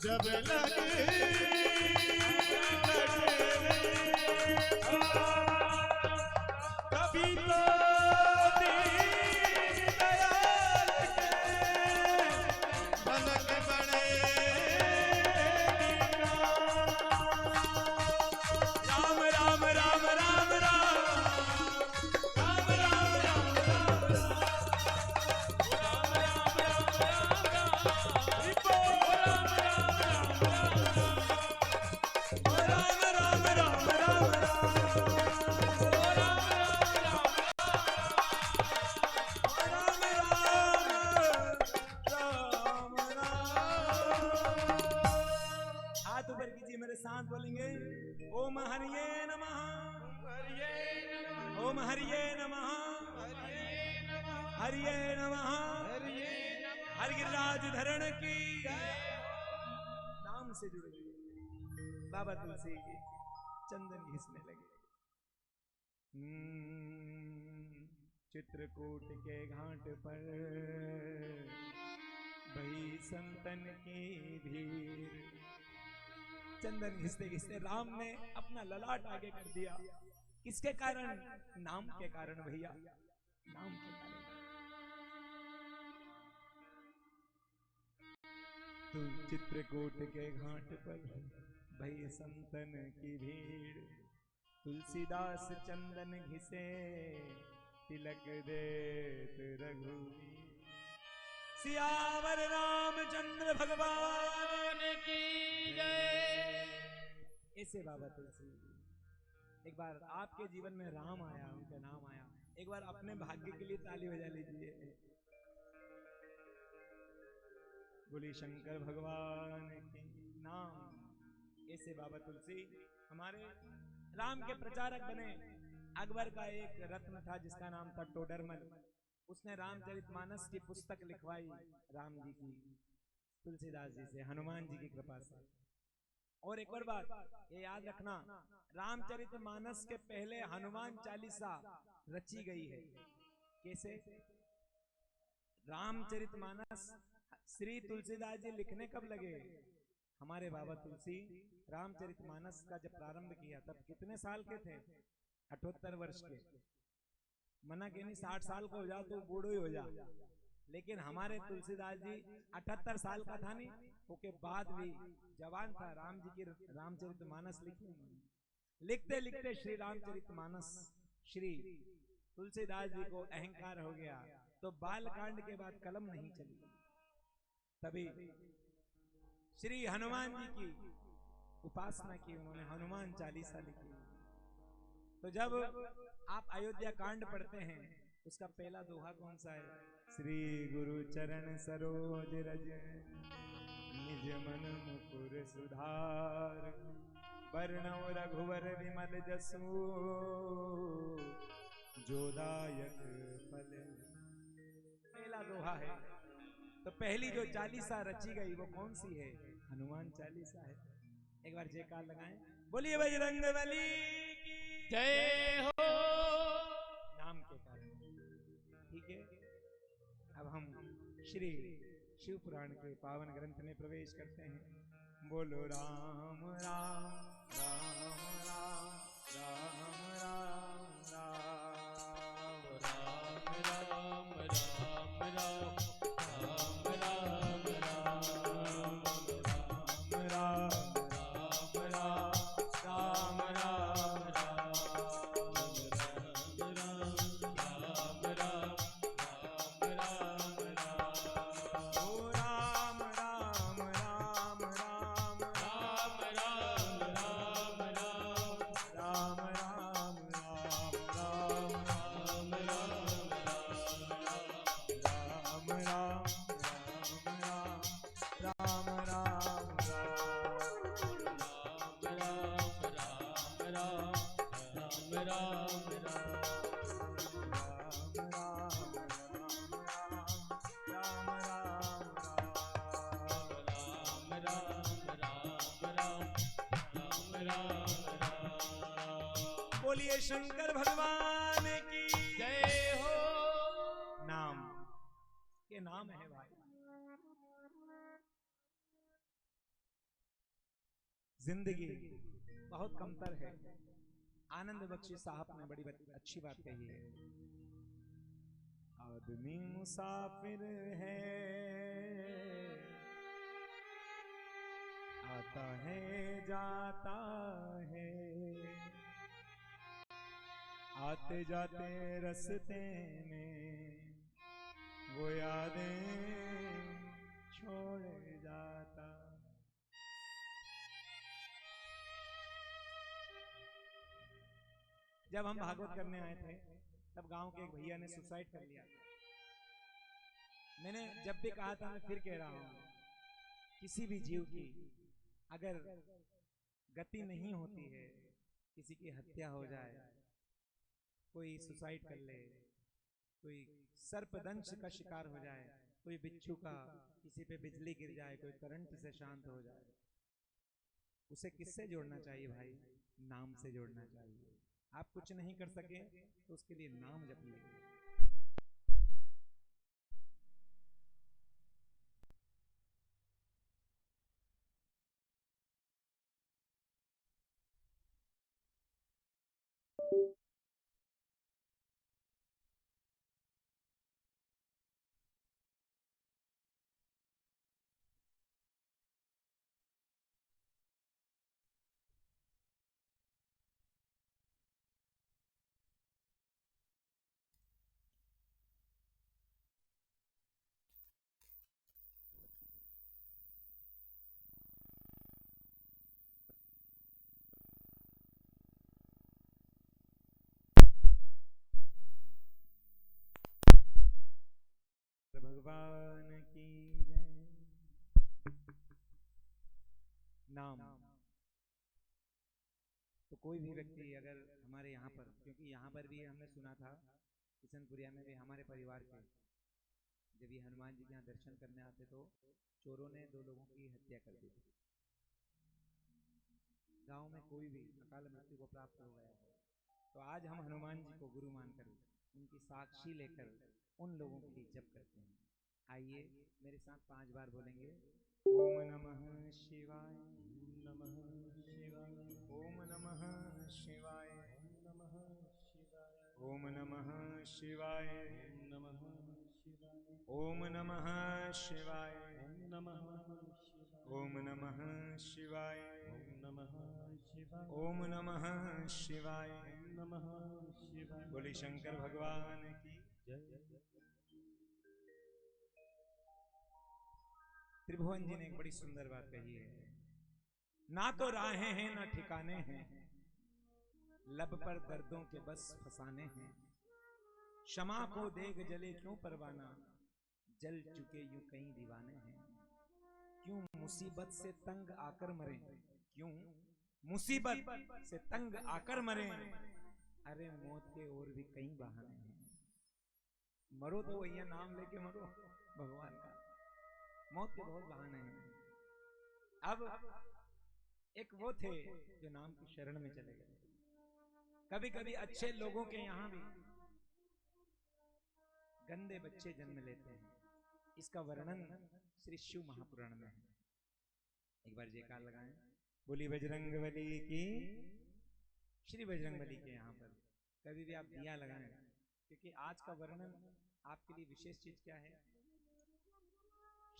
जब लगे कभी तो दीनदयाल के भलक बड़े राम राम राम राम राम राम राम राम हाथ ऊपर कीजिए मेरे साथ बोलेंगे ओम हरिये नमः ओम हरिये नमः हरिये नमः हरिगिरिराज धरण की नाम से जुड़ गए बाबा तुलसी के चंदन घिसने लगे। चित्रकूट के घाट पर भई संतन की भीड़। चंदन घिसते घिसते राम ने अपना ललाट आगे कर दिया। किसके कारण? नाम के कारण भैया, नाम के कारण। तो चित्रकूट के घाट पर भई संतन की भीड़, तुलसीदास चंदन घिसे तिलक देत रघुवीर। सियावर रामचंद्र भगवान की जय। ऐसे बाबा तुलसी एक बार आपके जीवन में राम आया, उनका नाम आया, एक बार अपने भाग्य के लिए ताली बजा लीजिए। बोली शंकर भगवान की नाम। ऐसे बाबा तुलसी हमारे राम के प्रचारक बने। अकबर का एक रत्न था जिसका नाम था टोडरमल। उसने रामचरितमानस की पुस्तक लिखवाई राम जी की, तुलसीदास जी से, हनुमान जी की कृपा से। और एक और बात ये याद रखना, रामचरितमानस के पहले हनुमान चालीसा रची गई है। कैसे? रामचरितमानस श्री तुलसीदास जी लिखने कब लगे? हमारे बाबा तुलसी रामचरितमानस का जब प्रारंभ किया तब कितने साल के थे? 78 वर्ष के। मना के नहीं 60 साल को हो जा तो बूढ़ो ही हो जा, लेकिन हमारे तुलसीदास जी 78 साल का था नहीं, उसके बाद भी जवान था। राम जी की रामचरितमानस लिखी। लिखते लिखते श्री रामचरितमानस श्री तुलसीदास जी को अहंकार हो गया, तो बालकांड के बाद कलम नहीं चली। तभी श्री हनुमान जी की उपासना की उन्होंने, हनुमान चालीसा लिखी। तो जब आप अयोध्या कांड पढ़ते हैं उसका पहला दोहा कौन सा है? श्री गुरु चरण सरोज रज निज मन मुकुर सुधार, वर्णव रघुवर विमल जसु जोदायक फल। पहला दोहा है। तो पहली जो चालीसा रची गई वो कौन सी है? हनुमान चालीसा है। एक बार जयकार लगाएं, बोलिए बजरंगबली की जय हो। नाम के कारण। ठीक है, अब हम श्री शिव पुराण के पावन ग्रंथ में प्रवेश करते हैं। बोलो राम राम राम राम राम राम राम राम राम राम बोलिए शंकर भगवान की जय हो। नाम ये नाम है भाई। जिंदगी बहुत कमतर है। आनंद बख्शी साहब ने बड़ी अच्छी बात कही है। आदमी मुसाफिर है, आता है जाता है, आते जाते रास्ते में वो यादें छोड़ जाता। जब हम भागवत करने आए थे तब गांव के एक भैया ने सुसाइड कर लिया। मैंने जब भी कहा था, मैं फिर कह रहा हूं, किसी भी जीव की अगर गति नहीं होती है, किसी की हत्या हो जाए, कोई सुसाइड कर ले, कोई सर्पदंश का शिकार हो जाए, कोई बिच्छू का किसी पे बिजली गिर जाए, कोई करंट से शांत हो जाए, उसे किससे जोड़ना चाहिए भाई? नाम से जोड़ना चाहिए। आप कुछ नहीं कर सके तो उसके लिए नाम जप लीजिए। भगवान की जय। नाम तो कोई भी व्यक्ति अगर हमारे यहाँ पर, क्योंकि यहाँ पर भी हमने सुना था किशनपुरिया में भी हमारे परिवार के जब ये हनुमान जी के यहाँ दर्शन करने आते तो चोरों ने 2 लोगों की हत्या कर दी थी। गांव में कोई भी अकाल मृत्यु को प्राप्त हो गया है तो आज हम हनुमान जी को गुरु मानकर उनकी साक्षी लेकर उन लोगों के लिए जप करते हैं। आइए मेरे साथ 5 बार बोलेंगे। ओम नमः शिवाय, नमः शिवाय, ओम नमः शिवाय, नमः शिवाय, ओम नमः शिवाय, नमः शिवाय, ओम नमः शिवाय, नमः शिवाय, ओम नमः शिवाय, नमः शिवाय, ओम नमः शिवाय, नमः शिवाय। बोले शंकर भगवान की जय। त्रिभुवन जी ने एक बड़ी सुंदर बात कही है। ना तो राहें हैं ना ठिकाने हैं, लब पर दर्दों के बस फसाने हैं। क्षमा को देख जले क्यों परवाना, जल चुके यूं कई दीवाने हैं। क्यों मुसीबत से तंग आकर मरे, क्यों मुसीबत से तंग आकर मरे, अरे मौत के और भी कई बहाने हैं। मरो तो वही नाम लेके मरो भगवान का, मौत के बहुत बहाने हैं। अब एक वो थे जो नाम की शरण में चले गए। कभी कभी अच्छे लोगों के यहाँ भी गंदे बच्चे जन्म लेते हैं। इसका वर्णन श्री शिव महापुराण में है। एक बार जयकार लगाएं, बोली बजरंगबली की। श्री बजरंगबली के यहाँ पर कभी भी आप दिया लगाएं, क्योंकि आज का वर्णन आपके लिए विशेष चीज क्या है?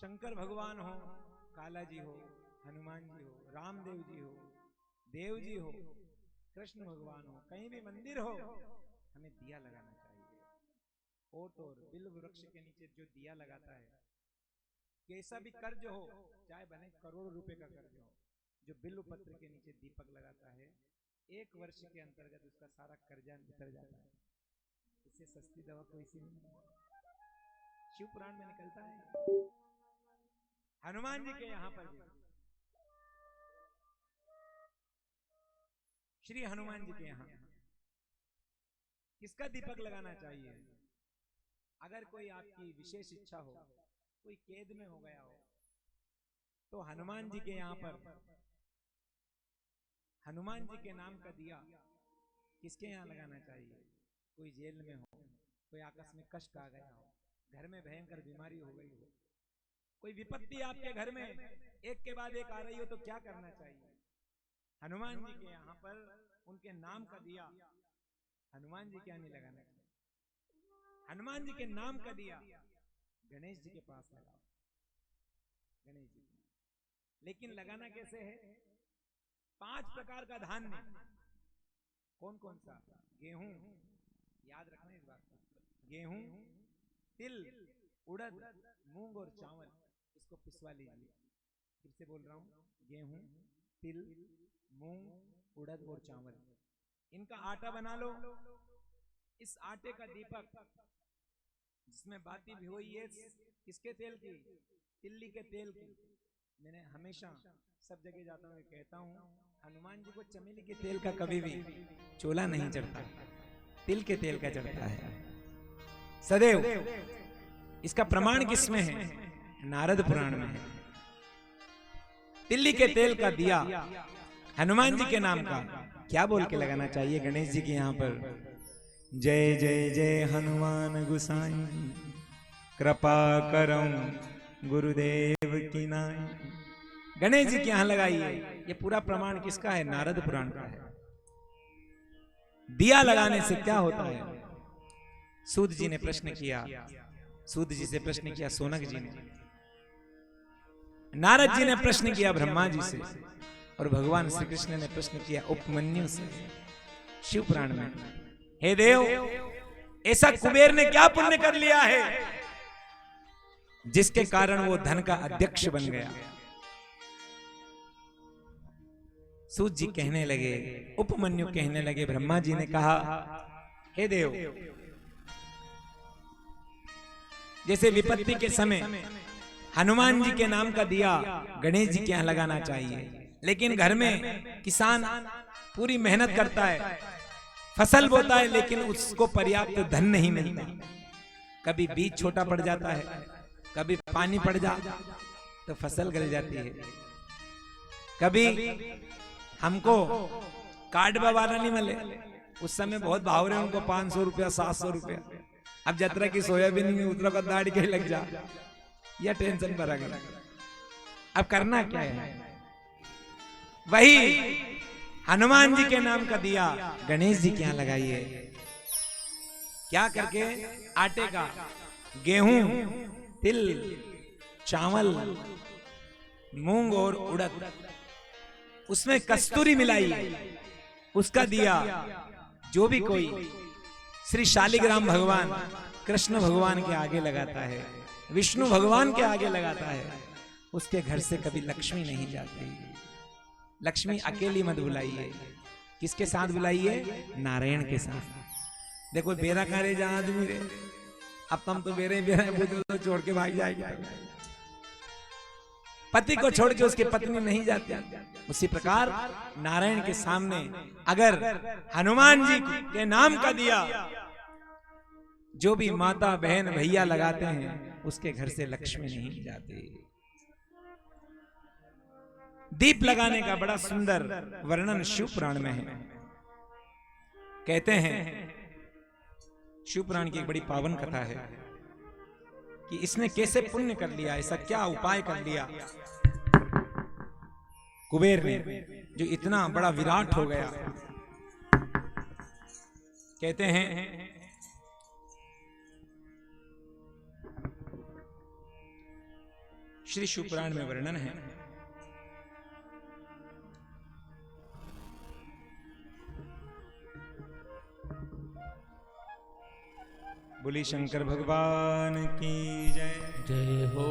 शंकर भगवान हो, काला जी हो, हनुमान जी हो, रामदेव जी हो, देव जी हो, कृष्ण भगवान हो, कहीं भी मंदिर हो, हमें दिया लगाना चाहिए। ओट और बिल्व वृक्ष के नीचे जो दिया लगाता है, कैसा भी कर्ज हो, चाहे बने करोड़ रुपए का कर्ज हो, जो बिल्व पत्र के नीचे दीपक लगाता है, 1 वर्ष के अंतर्गत उसका सारा कर्जा उतर जाता है। इससे सस्ती दवा कोई सी नहीं। शिव पुराण में निकलता है। हनुमान जी के यहाँ पर भी, श्री हनुमान जी के यहाँ किसका दीपक लगाना चाहिए? अगर कोई आपकी विशेष इच्छा हो, कोई कैद में हो गया हो, तो हनुमान जी के यहाँ पर हनुमान जी के नाम का दिया किसके यहाँ लगाना चाहिए? कोई जेल में हो, कोई आकस्मिक कष्ट आ गया हो, घर में भयंकर बीमारी हो गई हो, कोई विपत्ति आपके घर में एक के बाद एक आ रही हो, तो क्या करना चाहिए? हनुमान जी के यहाँ पर उनके नाम का दिया, हनुमान जी क्या नहीं लगाना चाहिए, हनुमान जी के नाम का दिया गणेश जी के पास लगाओ, गणेश जी। लेकिन लगाना कैसे है? 5 प्रकार का धान्य। कौन कौन सा? गेहूं, याद रखना इस बात को, गेहूं, तिल, उड़द, मूंग और चावल, इसको पिसवा लीजिए। फिर से बोल रहा हूं, गेहूं, तिल, मूंग, उड़द और चावल, इनका आटा बना लो। इस आटे का दीपक जिसमें बाती भी हुई है, किसके तेल की? तिल्ली के तेल की। मैंने हमेशा सब जगह जाता हूँ कहता हूँ, हनुमान जी को चमेली के तेल का कभी भी चोला नहीं चढ़ता, तिल के तेल का चढ़ता है सदैव। इसका प्रमाण किसमें है? नारद पुराण में है। तिल्ली के तेल का दिया हनुमान जी के नाम का क्या बोल के लगाना चाहिए गणेश जी के यहाँ पर? जय जय जय हनुमान गुसाई, कृपा करऊं गुरुदेव की नाई। गणेश जी के यहाँ लगाइए। ये पूरा प्रमाण किसका है? नारद पुराण का है। दिया लगाने से क्या होता है? सूत जी ने प्रश्न किया, सूत जी से प्रश्न किया सोनक जी ने, नारद जी ने प्रश्न किया ब्रह्मा जी से, और भगवान श्री कृष्ण ने प्रश्न किया उपमन्यु से शिव पुराण में। हे देव, ऐसा कुबेर ने क्या पुण्य कर लिया है जिसके कारण वो धन का अध्यक्ष बन गया? सूत जी कहने लगे, उपमन्यु कहने लगे, ब्रह्मा जी ने कहा, हे देव, जैसे विपत्ति के समय हनुमान जी के नाम का दिया गणेश जी के यहाँ लगाना चाहिए, लेकिन घर में किसान पूरी मेहनत करता है, फसल बोता है, लेकिन उसको पर्याप्त धन नहीं मिलता। कभी बीज छोटा पड़ जाता है, कभी पानी पड़ जाता तो फसल गल जाती है, कभी हमको कार्ड वाला नहीं मिले, उस समय बहुत भाव रहे उनको 500 रुपया 700 रुपया। अब जतरा की सोयाबीन में उतरा का दाढ़ के लग जा, यह टेंशन पर आ गया। अब करना क्या है? वही हनुमान जी के नाम का दिया गणेश जी के यहाँ लगाइए। क्या करके? आटे का, गेहूं, तिल, चावल, मूंग और उड़द, उसमें कस्तूरी मिलाई, उसका दिया जो भी कोई श्री शालिग्राम भगवान, कृष्ण भगवान के आगे लगाता है, विष्णु भगवान के आगे लगाता है, उसके घर से कभी लक्ष्मी नहीं जाती। लक्ष्मी अकेली मत बुलाइए, किसके साथ बुलाइए? नारायण के साथ। देखो बेरा करे जहां आदमी रे, अब तुम तो बेरे तो छोड़ के भाग जाएगा। पति को छोड़ के उसकी पत्नी नहीं जाती। उसी प्रकार नारायण के सामने अगर हनुमान जी के नाम का दिया जो भी माता बहन भैया लगाते हैं, उसके घर से लक्ष्मी नहीं जाती। दीप लगाने का बड़ा सुंदर वर्णन शिव पुराण में है। कहते हैं शिव पुराण की एक बड़ी पावन कथा है कि इसने कैसे पुण्य कर लिया, ऐसा क्या उपाय कर लिया कुबेर ने जो इतना बड़ा विराट हो गया। कहते हैं श्री शिव पुराण में वर्णन है, बोली शंकर भगवान की जय। जय हो।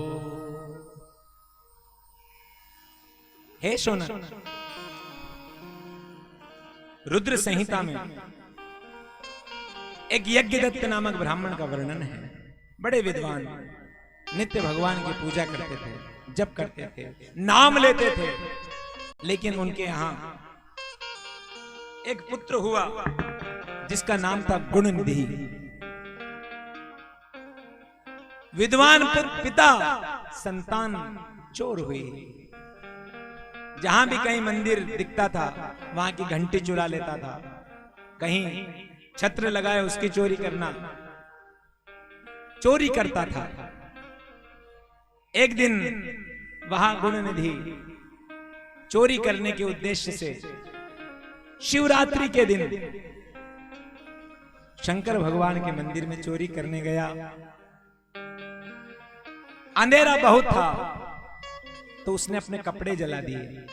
हे सोना, रुद्र संहिता में एक यज्ञदत्त नामक ब्राह्मण का वर्णन है। बड़े विद्वान, नित्य भगवान की पूजा करते थे, जप करते थे, नाम लेते थे, लेकिन उनके यहां एक पुत्र हुआ जिसका नाम था गुणनिधि। विद्वान पिता, संतान चोर हुई। जहां भी कहीं मंदिर दिखता था वहां की घंटी चुरा लेता था, कहीं छत्र लगाए उसकी चोरी करना, चोरी करता था। एक दिन वहां गुणनिधि चोरी करने के उद्देश्य से शिवरात्रि के दिन शंकर भगवान के मंदिर में चोरी करने गया। अंधेरा बहुत था तो उसने अपने कपड़े जला दिए।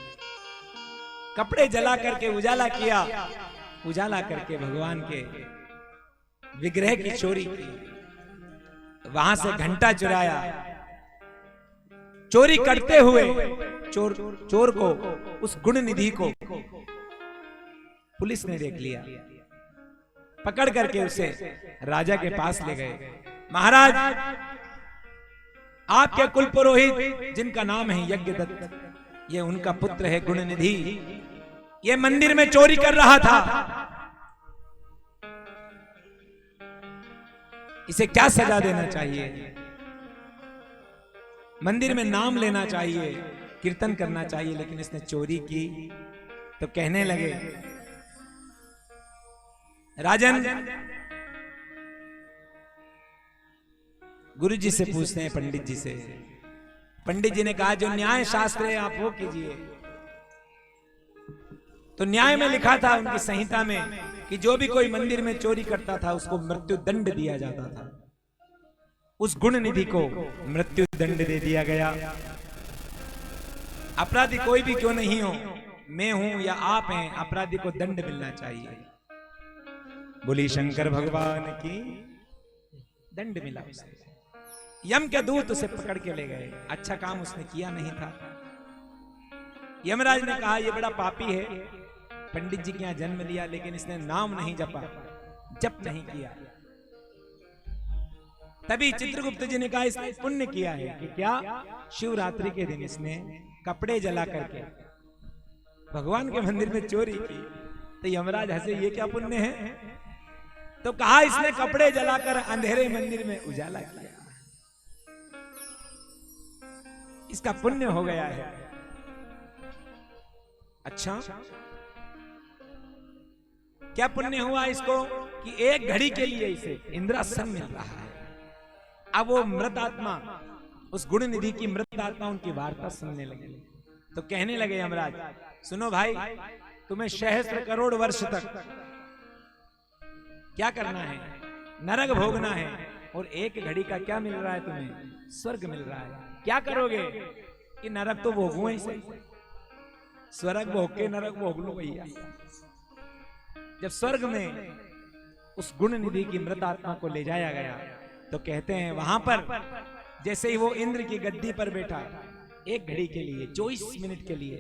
कपड़े जला करके उजाला किया, उजाला करके भगवान के विग्रह की चोरी की। वहां से घंटा चुराया। चोरी करते हुए चोर को, उस गुण निधि को पुलिस ने देख लिया। पकड़ करके उसे राजा के पास ले गए। महाराज, आपके कुल पुरोहित जिनका नाम है यज्ञदत्त, ये उनका पुत्र है गुण निधि। ये मंदिर में चोरी कर रहा था। इसे क्या सजा देना चाहिए? मंदिर में नाम लेना चाहिए, कीर्तन करना चाहिए, लेकिन इसने चोरी की। तो कहने लगे, राजन, गुरु जी से पूछते हैं, पंडित जी से। पंडित जी ने कहा, जो न्याय शास्त्र है आप वो कीजिए। तो न्याय में लिखा था उनकी संहिता में कि जो भी कोई मंदिर में चोरी करता था उसको मृत्यु दंड दिया जाता था। उस गुण निधि को मृत्यु दंड दे दिया गया। अपराधी कोई भी क्यों नहीं हो, मैं हूं या आप हैं, अपराधी को दंड मिलना चाहिए। बोली शंकर भगवान की। दंड मिला उसे। यम के दूत उसे पकड़ के ले गए। अच्छा काम उसने किया नहीं था। यमराज ने कहा, ये बड़ा पापी है, पंडित जी के यहां जन्म लिया लेकिन इसने नाम नहीं जपा, जप नहीं किया। तभी चित्रगुप्त जी ने कहा, इसने पुण्य किया है कि क्या? शिवरात्रि के दिन इसने कपड़े जला करके भगवान के मंदिर में चोरी की। तो यमराज हंसे, ये क्या पुण्य है? तो कहा, इसने कपड़े जलाकर अंधेरे मंदिर में उजाला किया, इसका पुण्य हो गया है। अच्छा, क्या पुण्य हुआ इसको? कि एक घड़ी के लिए इसे इंद्रासन मिल रहा है। अब वो मृत आत्मा, उस गुण निधि की मृत आत्मा उनकी वार्ता सुनने लगे। तो कहने लगे यमराज, सुनो भाई, तुम्हें सहस्त्र करोड़ वर्ष तक क्या करना है? नरक भोगना है। और एक घड़ी का क्या मिल रहा है तुम्हें? स्वर्ग मिल रहा है। क्या करोगे? कि नरक तो भोगू ही सही, स्वर्ग भोग के नरक भोग लो भैया। जब स्वर्ग में उस गुण निधि की मृत आत्मा को ले जाया गया तो कहते हैं वहां पर जैसे ही वो इंद्र की गद्दी पर बैठा, एक घड़ी के लिए, 24 मिनट के लिए,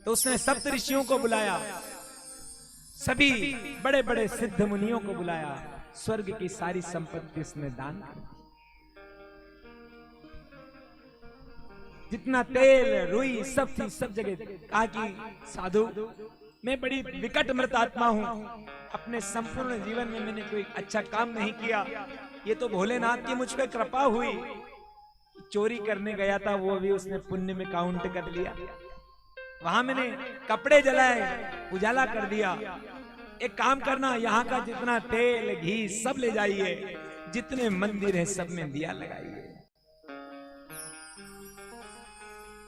तो उसने सप्त ऋषियों को बुलाया, सभी बड़े बड़े सिद्ध मुनियों को बुलाया, स्वर्ग की सारी संपत्ति उसने दान कर दी। जितना तेल रुई सब थी, सब जगह। कहा कि साधु, मैं बड़ी विकट मृत आत्मा हूं, अपने संपूर्ण जीवन में मैंने कोई अच्छा काम नहीं किया। ये तो भोलेनाथ की मुझ पे कृपा हुई। चोरी करने गया था, वो भी उसने पुण्य में काउंट कर लिया। वहां मैंने कपड़े जलाए, उजाला कर दिया। एक काम करना, यहाँ का जितना तेल घी सब ले जाइए, जितने मंदिर है सब में दिया लगाइए।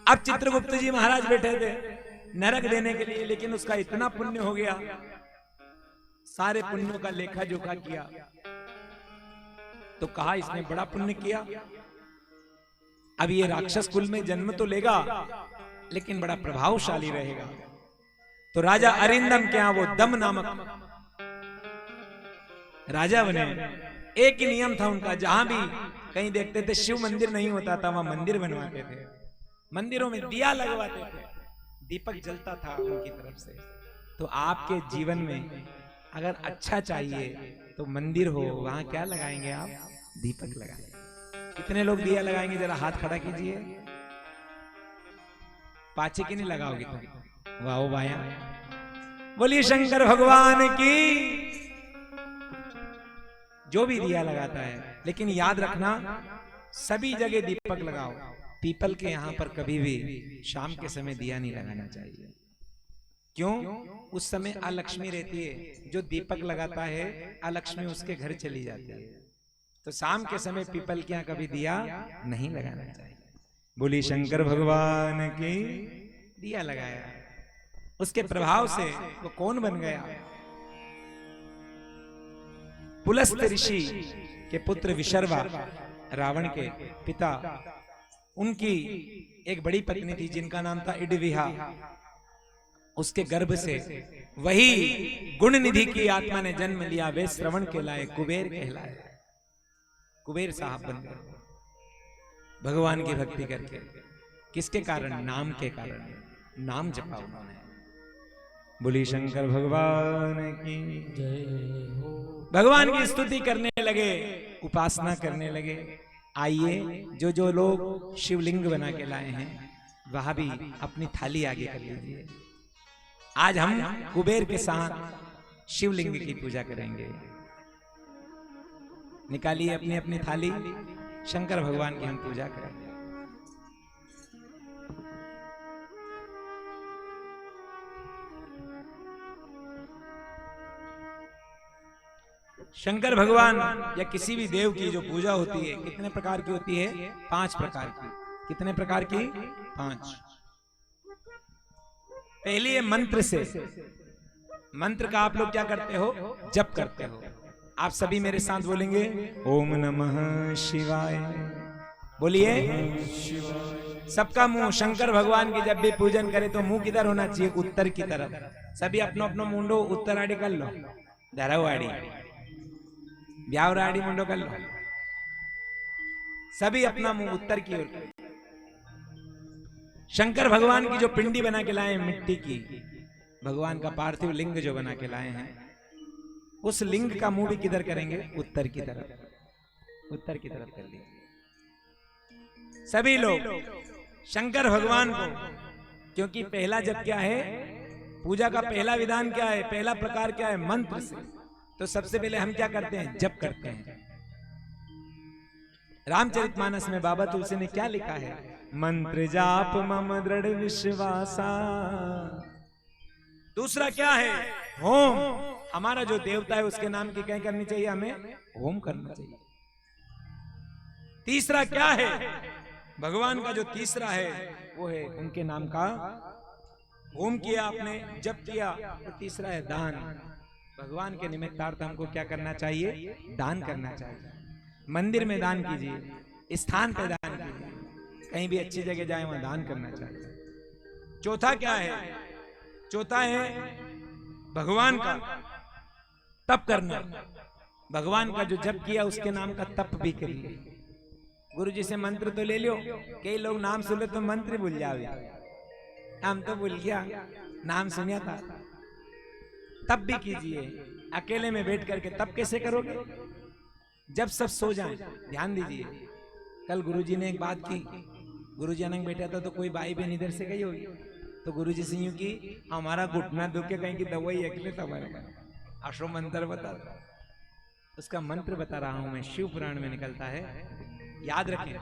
अब चित्रगुप्त जी महाराज बैठे थे नरक देने के लिए, लेकिन उसका इतना पुण्य हो गया, सारे पुण्यों का लेखा जोखा किया। तो कहा, इसने बड़ा पुण्य किया, अब ये राक्षस कुल में जन्म तो लेगा लेकिन बड़ा प्रभावशाली रहेगा। तो राजा अरिंदम के यहां वो दम नामक राजा बने। एक ही नियम था उनका, जहां भी कहीं देखते थे शिव मंदिर नहीं होता था, वहां मंदिर बनवाते थे, मंदिरों में दिया लगवाते थे, दीपक जलता था उनकी तरफ से। तो आपके जीवन में अगर अच्छा चाहिए तो मंदिर हो, वहां क्या लगाएंगे आप? दीपक लगाएंगे। कितने लोग दिया लगाएंगे? जरा हाथ खड़ा कीजिए। पाचे की नहीं लगाओगे तुम? वाह वाया। बोलिए शंकर भगवान की। जो भी दिया लगाता है, लेकिन याद रखना सभी जगह दीपक लगाओ। पीपल के यहां पर कभी भी शाम के समय दिया नहीं लगाना चाहिए। क्यों? उस समय अलक्ष्मी रहती है, जो दीपक लगाता है अलक्ष्मी उसके घर चली जाती है। तो शाम के समय पीपल के यहां कभी दिया नहीं लगाना चाहिए। बोली शंकर भगवान की। दिया लगाया, उसके प्रभाव से वो कौन बन गया? पुलस्त ऋषि के पुत्र विशर्वा, रावण के पिता, उनकी एक बड़ी पत्नी थी जिनका नाम था इडविहा। उसके गर्भ से वही गुण निधि की आत्मा ने जन्म लिया। वे श्रवण कहलाए, कुबेर कहलाए, कुबेर साहब बन गए भगवान की भक्ति करके। किसके कारण? नाम के कारण। नाम जपा उन्होंने। बोली शंकर भगवान की जय हो। भगवान की स्तुति करने लगे, उपासना करने लगे। आइए, जो जो लोग शिवलिंग बना के लाए हैं वह भी अपनी थाली आगे कर लीजिए। आज हम कुबेर के साथ शिवलिंग की पूजा करेंगे। निकालिए अपनी अपनी थाली, शंकर भगवान की हम पूजा करेंगे। शंकर भगवान या किसी भी देव की जो पूजा होती है कितने प्रकार की होती है? 5 प्रकार की। कितने प्रकार की? 5। पहली है मंत्र से। मंत्र का आप लोग क्या करते हो? जप करते हो। आप सभी मेरे साथ बोलेंगे, ओम नमः शिवाय। बोलिए। सबका मुंह, शंकर भगवान की जब भी पूजन करे तो मुंह किधर होना चाहिए? उत्तर की तरफ। सभी अपनो अपनो मुंडो उत्तर आड़ी कर लो, धरवाड़ी ब्यावराड़ी मुंडो कर लो। सभी अपना मुंह उत्तर की ओर। शंकर भगवान की जो पिंडी बना के लाए हैं मिट्टी की, भगवान का पार्थिव लिंग जो बना के लाए हैं, उस लिंग का मुंह भी किधर करेंगे? उत्तर की तरफ। उत्तर की तरफ कर लीजिए सभी लोग शंकर भगवान को। क्योंकि पहला जप क्या है? पूजा का पहला विधान क्या है? पहला प्रकार क्या है? मंत्र से। तो सबसे पहले हम क्या करते हैं? जप करते हैं। रामचरितमानस में बाबा तुलसी ने क्या लिखा है? मंत्र जाप मम दृढ़ विश्वासा। दूसरा क्या है? होम। हमारा जो देवता है उसके नाम की क्या करनी चाहिए? हमें होम करना चाहिए। तीसरा क्या है? भगवान का जो तीसरा है वो है उनके नाम का होम किया आपने, जप किया। तो तीसरा है दान। भगवान के निमित्तार्थ हमको क्या करना चाहिए? दान करना चाहिए। मंदिर में दान कीजिए, स्थान पर दान कीजिए, कहीं भी अच्छी जगह जाए वहां दान करना चाहिए। चौथा क्या है? चौथा है भगवान का तप करना। भगवान का जो जप किया उसके नाम का तप भी करिए। गुरु जी से मंत्र तो ले लो, कई लोग नाम सुन तो मंत्र भूल जाओगे। हम तो भूल गया, नाम सुनिया था। तप भी कीजिए अकेले में बैठ करके। तप कैसे करोगे? जब सब सो जाएं। ध्यान दीजिए, कल गुरुजी ने एक बात की। गुरुजी अनंग बैठा था तो कोई भाई बहन इधर से गई होगी, तो गुरुजी से यूं की, हमारा घुटना दुखे कहीं की दवाई अकेले तुम्हारे अशो मंत्र बता। उसका मंत्र बता रहा हूं मैं, शिव पुराण में निकलता है। याद रखें,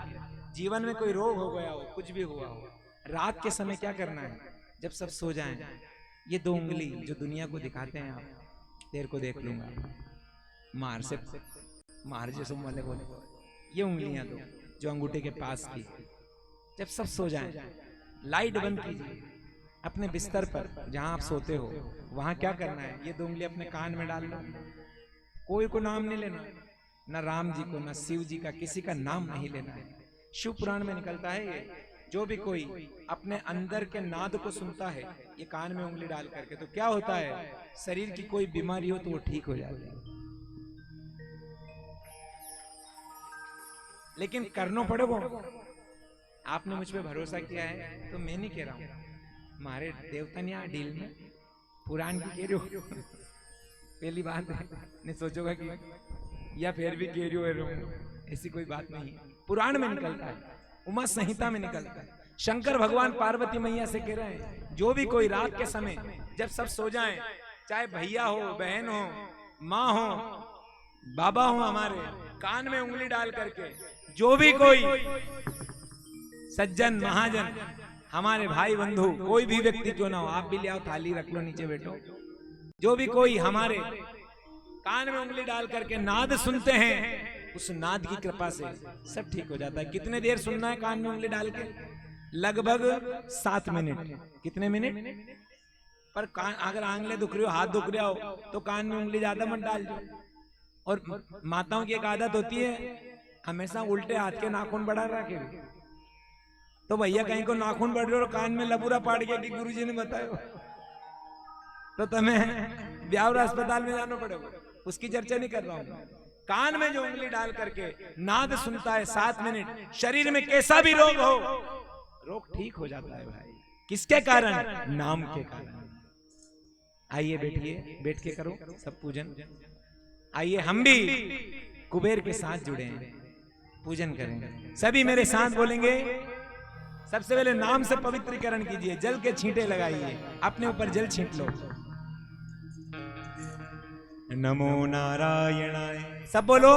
जीवन में कोई रोग हो गया हो, कुछ भी हुआ हो, रात के समय क्या करना है? जब सब सो जाएं, ये 2 उंगली जो दुनिया को दिखाते हैं, आप तेरे को देख लूंगा, मार से मार जैसे वाले बोले, ये उंगलियां 2 जो अंगूठे के पास की, जब सब सो जाएं, लाइट बंद कीजिए। अपने बिस्तर पर जहां आप सोते हो वहां क्या करना है? ये 2 उंगली अपने कान में डाल लो। कोई को नाम नहीं लेना, न राम जी को, न शिव जी का, किसी का नाम नहीं लेना है। शिव पुराण में निकलता है ये। जो भी कोई अपने अंदर के नाद को सुनता है ये कान में उंगली डाल करके, तो क्या होता है? शरीर की कोई बीमारी हो तो वो ठीक हो जाती है। लेकिन करना पड़ेगा। आपने मुझ पे भरोसा किया है तो मैं नहीं कह रहा हूं, हमारे देवता ने यहाँ डील में पुराण की कह रही हो। पहली बात है, नहीं सोचोगा कि या फिर भी कह रही हो, ऐसी कोई बात नहीं है। पुराण में निकलता है, उमा संहिता में निकलता है। शंकर भगवान पार्वती मैया से कह रहे हैं, जो भी कोई रात के समय जब सब सो जाएं, चाहे भैया हो, बहन हो, माँ हो, बाबा हो, हमारे कान में उंगली डाल करके, जो भी कोई सज्जन महाजन, हमारे भाई बंधु, कोई भी व्यक्ति क्यों ना हो, आप भी ले आओ, थाली रख लो, नीचे बैठो, जो भी कोई हमारे कान में उंगली डाल करके नाद सुनते हैं, उस नाद की कृपा से सब ठीक हो जाता है। कितने देर सुनना है कान में उंगली डाल के? लगभग 7 मिनट। कितने मिनट? पर कान, अगर आंगले दुख रही हो, हाथ दुख रहा हो, तो कान में उंगली ज्यादा मत डाल दो। और माताओं की एक आदत होती है हमेशा उल्टे हाथ के नाखून बढ़ा रखे। तो भैया कहीं को नाखून बढ़ रहे हो, कान में लबूरा पाड़ गया कि गुरुजी ने बताया, तो तुम्हें ब्यावरा अस्पताल में जाना पड़ेगा। उसकी चर्चा नहीं कर रहा हूं। कान में जो उंगली डाल करके नाद सुनता है 7 मिनट, शरीर में कैसा भी रोग हो, रोग ठीक हो जाता है भाई। किसके कारण? नाम के कारण। आइए बैठिए, बैठ के करो सब पूजन। आइए हम भी कुबेर के साथ जुड़े हैं, पूजन करेंगे। सभी मेरे साथ बोलेंगे। सबसे पहले नाम से पवित्रीकरण कीजिए, जल के छींटे लगाइए, अपने ऊपर जल छींट लो। नमो नारायणाय, सब बोलो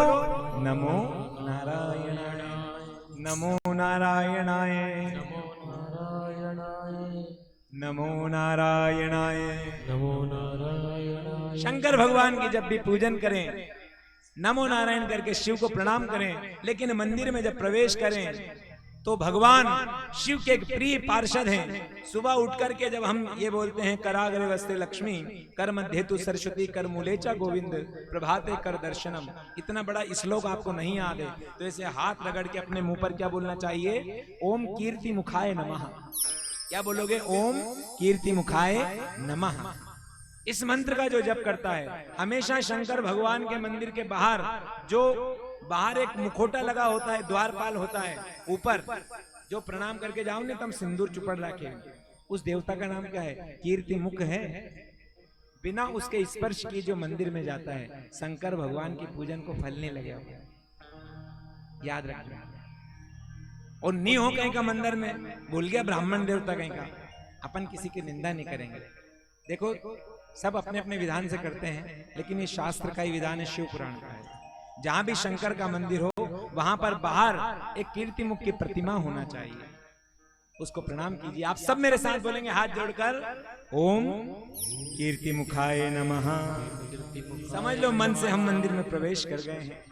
नमो नारायणाय, नमो नारायणाय, नमो नारायणाय, नमो नारायणाय। शंकर भगवान की जब भी पूजन करें, नमो नारायण करके शिव को प्रणाम करें। लेकिन मंदिर में जब प्रवेश करें तो भगवान शिव के एक प्रिय पार्षद हैं। सुबह उठ करके जब हम ये बोलते हैं कराग्रे वस्ते लक्ष्मी, कर मध्य तु सरस्वती, कर मूलेचा गोविंद, प्रभाते कर दर्शनम। इतना बड़ा श्लोक आपको नहीं याद है तो ऐसे हाथ रगड़ के अपने मुंह पर क्या बोलना चाहिए? ओम कीर्ति मुखाय नमः। क्या बोलोगे? ओम कीर्ति मुखाय नमः। इस मंत्र का जो जप करता है, हमेशा शंकर भगवान के मंदिर के बाहर जो बाहर एक मुखोटा लगा होता है, द्वारपाल होता है, ऊपर जो प्रणाम करके जाओ ना तम सिंदूर चुपड़ रखे, उस देवता का नाम क्या है? कीर्ति मुख है। बिना उसके स्पर्श की जो मंदिर में जाता है, शंकर भगवान की पूजन को फल नहीं लगे। याद रखना। और नहीं हो कहीं का मंदिर में, भूल गया ब्राह्मण देवता कहीं का, अपन किसी की निंदा नहीं करेंगे। देखो सब अपने अपने विधान से करते हैं, लेकिन ये शास्त्र का ही विधान है, शिव पुराण का है। जहां भी शंकर का मंदिर हो वहां पर बाहर एक कीर्तिमुख की प्रतिमा होना चाहिए, उसको प्रणाम कीजिए। आप सब मेरे साथ बोलेंगे हाथ जोड़कर, ओम कीर्तिमुखाय नमः। समझ लो मन से हम मंदिर में प्रवेश कर गए हैं,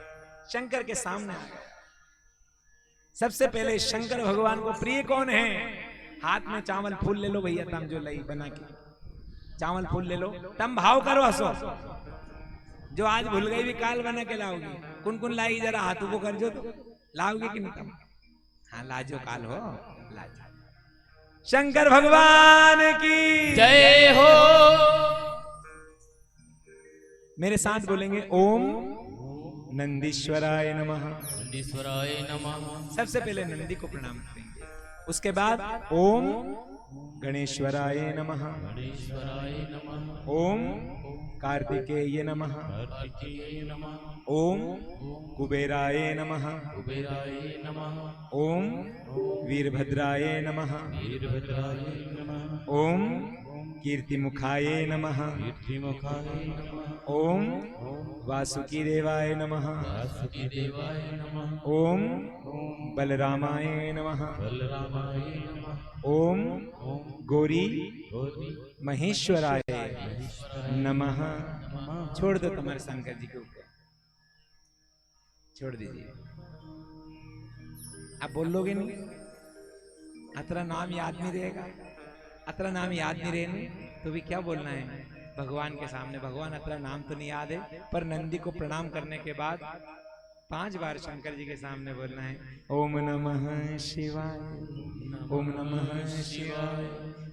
शंकर के सामने आ गए। सबसे पहले शंकर भगवान को प्रिय कौन है? हाथ में चावल फूल ले लो भैया, तम जो लई बना के चावल फूल ले लो, तम भाव करो हसो। जो आज भूल गई भी काल बना के लाओगी। कुन कुन लाई जरा हाथों को कर जो, तो लाओगी कि नहीं तम? हाँ लाजो काल हो, लाजो। शंकर भगवान की जय हो। मेरे साथ बोलेंगे ओम नंदीश्वराय नमः। नंदीश्वराय नमः। सबसे पहले नंदी को प्रणाम करेंगे, उसके बाद ओम गणेश्वराय नमः। गणेश्वराय नमः। ओम कार्तिकेय नमः। कार्तिकेय नमः। ओम कुबेराय नमः। कुबेराय नमः। ओम वीरभद्राय नमः। वीरभद्राय नमः। ओम कीर्तिमुखाय नमः। कीर्तिमुखाय नमः। ओम वासुकी देवाय नमः। वासुदेवाय नमः। ओम बलरामाय नमः। बलरामाय नमः। ओम गौरी गौरी महेश्वराय नमः। छोड़ दो तुम्हारे शंकर जी के ऊपर, छोड़ दीजिए। आप बोलोगे नहीं, अतरा नाम याद नहीं रहेगा, अतरा नाम याद नहीं रहने तो भी क्या बोलना है भगवान के सामने? भगवान अतरा नाम तो नहीं याद है, पर नंदी को प्रणाम करने के बाद 5 बार शंकर जी के सामने बोलना है, ओम नमः शिवाय, ओम नमः शिवाय,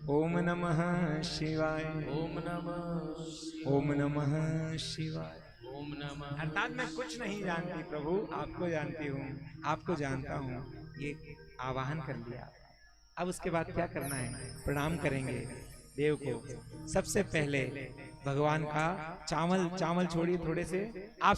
ओम नमः शिवाय, ओम नमः। ओम नमः शिवाय। ओम नमः। अर्थात मैं कुछ नहीं जानती प्रभु, आपको जानती हूँ, आपको जानता हूँ। ये आवाहन कर लिया। अब उसके बाद क्या करना है? प्रणाम करेंगे देव को। सबसे पहले भगवान का चावल छोड़िए थोड़े से, आप